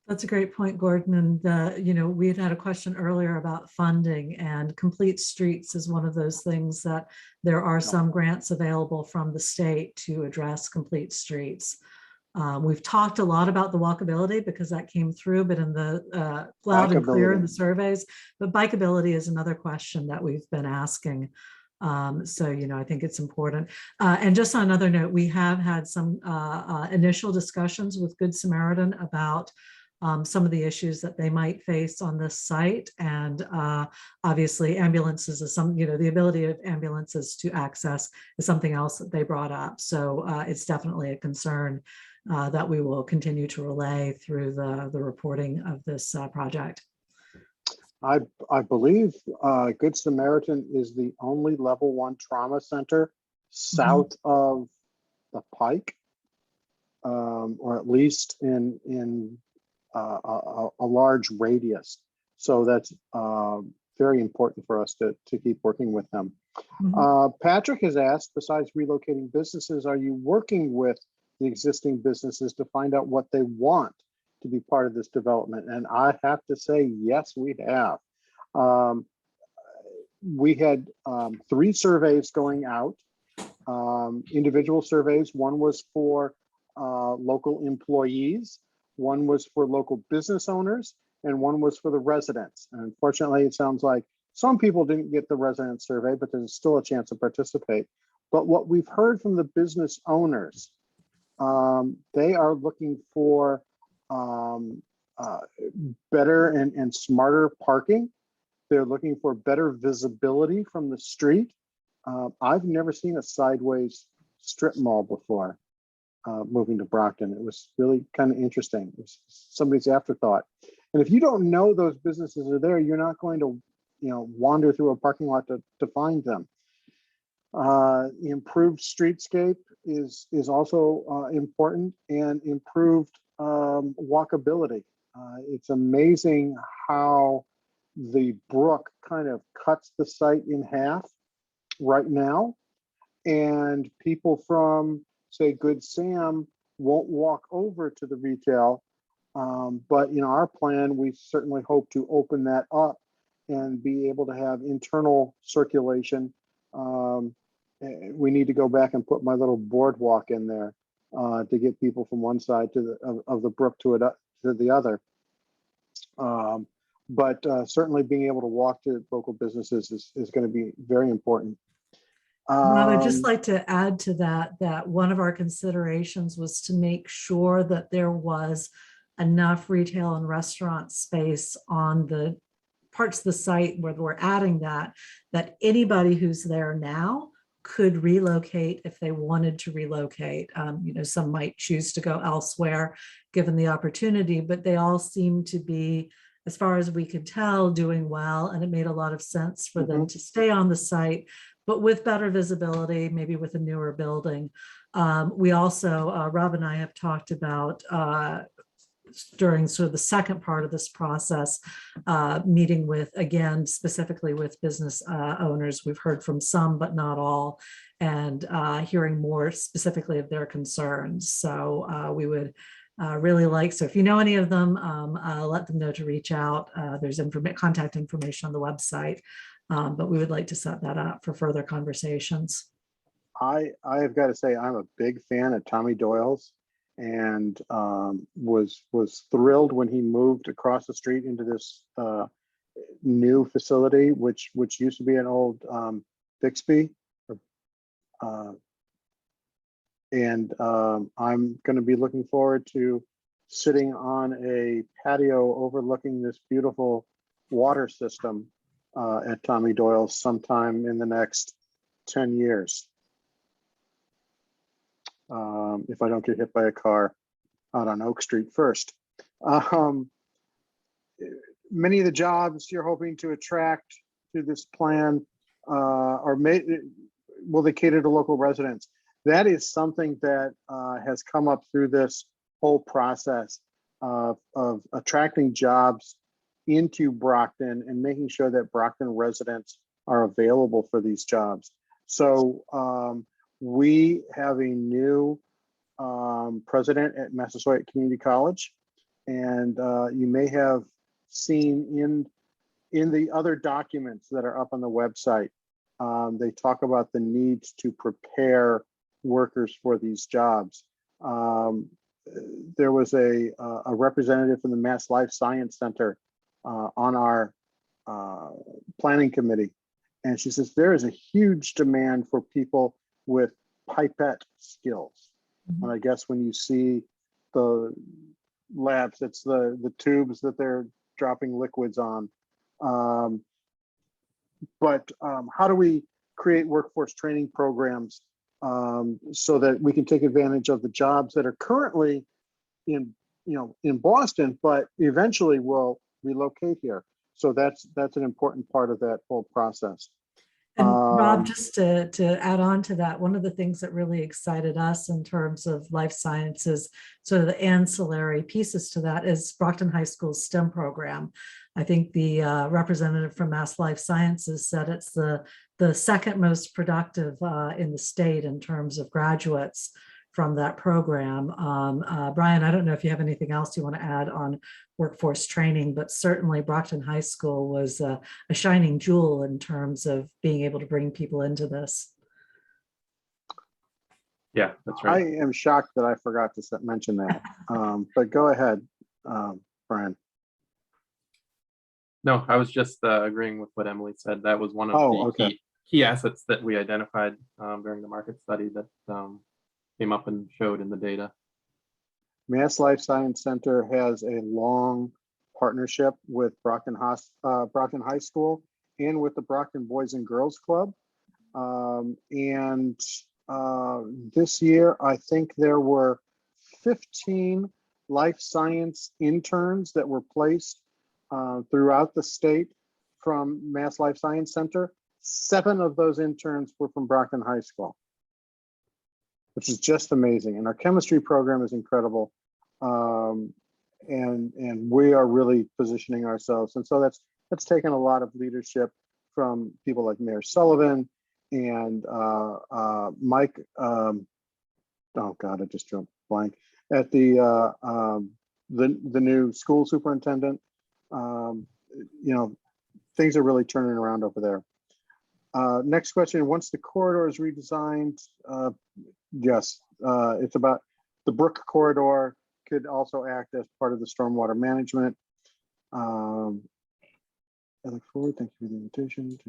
That's a great point, Gordon. And, you know, we had a question earlier about funding, and complete streets is one of those things that there are some grants available from the state to address complete streets. We've talked a lot about the walkability because that came through, but in the loud and clear in the surveys, but bikeability is another question that we've been asking. So, you know, I think it's important. And just on another note, we have had some initial discussions with Good Samaritan about some of the issues that they might face on this site. And obviously ambulances is you know, the ability of ambulances to access is something else that they brought up. So it's definitely a concern that we will continue to relay through the reporting of this project. I believe Good Samaritan is the only level 1 trauma center south of the Pike, or at least in a large radius. So that's very important for us to keep working with them. Patrick has asked, besides relocating businesses, are you working with the existing businesses to find out what they want to be part of this development? And I have to say, yes, we have. We had 3 surveys going out, individual surveys. One was for local employees, one was for local business owners, and one was for the residents. And unfortunately, it sounds like some people didn't get the resident survey, but there's still a chance to participate. But what we've heard from the business owners, they are looking for better and smarter parking. They're looking for better visibility from the street. I've never seen a sideways strip mall before. Moving to Brockton, it was really kind of interesting. It was somebody's afterthought. And if you don't know those businesses are there, you're not going to, you know, wander through a parking lot to find them. Improved streetscape is also important, and improved walkability. It's amazing how the brook kind of cuts the site in half. right now. And people from, say, Good Sam won't walk over to the retail. But our plan, we certainly hope to open that up and be able to have internal circulation. We need to go back and put my little boardwalk in there to get people from one side of the brook to the other. But certainly being able to walk to local businesses is going to be very important. Rob, I'd just like to add to that one of our considerations was to make sure that there was enough retail and restaurant space on the parts of the site where we're adding that anybody who's there now could relocate if they wanted to relocate. Some might choose to go elsewhere given the opportunity, but they all seem to be, as far as we could tell, doing well. And it made a lot of sense for them to stay on the site, but with better visibility, maybe with a newer building. We also, Rob and I have talked about during sort of the second part of this process, meeting with, again, specifically with business owners. We've heard from some, but not all, and hearing more specifically of their concerns. So we would really like, so if you know any of them, let them know to reach out. There's contact information on the website, but we would like to set that up for further conversations. I have got to say, I'm a big fan of Tommy Doyle's, and was thrilled when he moved across the street into this new facility, which used to be an old Bixby. And I'm going to be looking forward to sitting on a patio overlooking this beautiful water system at Tommy Doyle's sometime in the next 10 years. If I don't get hit by a car out on Oak Street first. Many of the jobs you're hoping to attract through this plan will they cater to local residents? That is something that has come up through this whole process of attracting jobs into Brockton and making sure that Brockton residents are available for these jobs. So we have a new president at Massasoit Community College, and you may have seen in the other documents that are up on the website, they talk about the needs to prepare workers for these jobs. There was a representative from the Mass Life Science Center on our planning committee, and she says there is a huge demand for people with pipette skills. And I guess when you see the labs, it's the tubes that they're dropping liquids on. But how do we create workforce training programs so that we can take advantage of the jobs that are currently in Boston, but eventually will relocate here? So that's an important part of that whole process. And Rob, just to add on to that, one of the things that really excited us in terms of life sciences, sort of the ancillary pieces to that, is Brockton High School's STEM program. I think the representative from Mass Life Sciences said it's the second most productive in the state in terms of graduates from that program. Brian, I don't know if you have anything else you want to add on workforce training, but certainly Brockton High School was a shining jewel in terms of being able to bring people into this. Yeah, that's right. I am shocked that I forgot to mention that, but go ahead, Brian. No, I was just agreeing with what Emily said. That was one of the key assets that we identified during the market study that came up and showed in the data. Mass Life Science Center has a long partnership with Brockton High School and with the Brockton Boys and Girls Club. This year, I think there were 15 life science interns that were placed throughout the state from Mass Life Science Center. 7 of those interns were from Brockton High School, which is just amazing. And our chemistry program is incredible. And we are really positioning ourselves. And so that's taken a lot of leadership from people like Mayor Sullivan and Mike, oh God, I just jumped blank, at the new school superintendent. You know, things are really turning around over there. Next question, once the corridor is redesigned, yes, it's about the Brook corridor could also act as part of the stormwater management. I look forward, thank you for the invitation.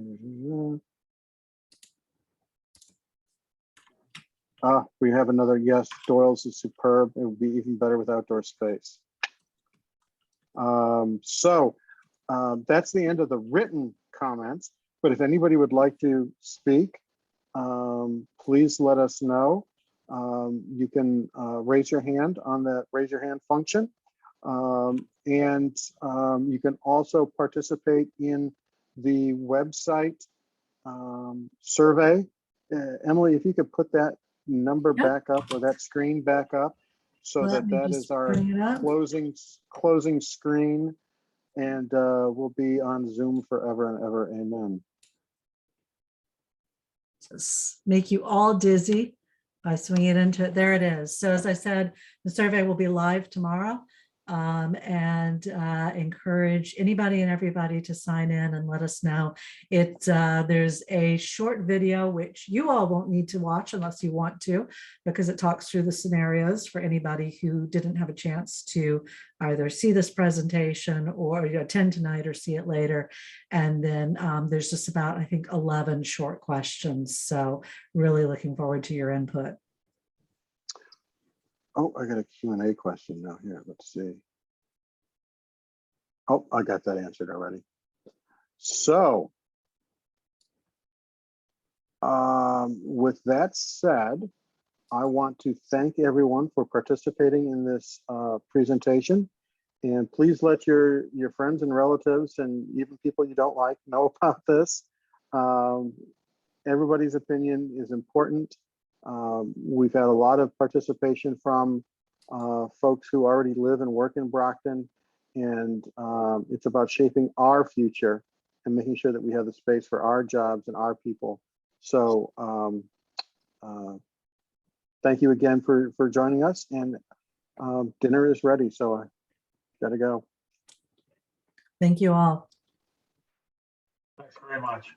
We have another yes, Doyle's is superb. It would be even better with outdoor space. That's the end of the written comments, but if anybody would like to speak, please let us know. You can raise your hand on that raise your hand function. You can also participate in the website survey. Emily, if you could put that number back up, or that screen back up, so Let me that just is our bring it up. closing screen, and we'll be on Zoom forever and ever. Amen. Just make you all dizzy by swinging it into it. There it is. So as I said, the survey will be live tomorrow, and encourage anybody and everybody to sign in and let us know. There's a short video which you all won't need to watch unless you want to, because it talks through the scenarios for anybody who didn't have a chance to either see this presentation or attend tonight or see it later. And then there's just about, I think, 11 short questions. So really looking forward to your input. Oh, I got a Q&A question now here. Let's see. Oh, I got that answered already. So, with that said, I want to thank everyone for participating in this presentation. And please let your friends and relatives and even people you don't like know about this. Everybody's opinion is important. We've had a lot of participation from folks who already live and work in Brockton, and it's about shaping our future and making sure that we have the space for our jobs and our people. So thank you again for joining us, and dinner is ready, so I gotta go. Thank you all. Thanks very much.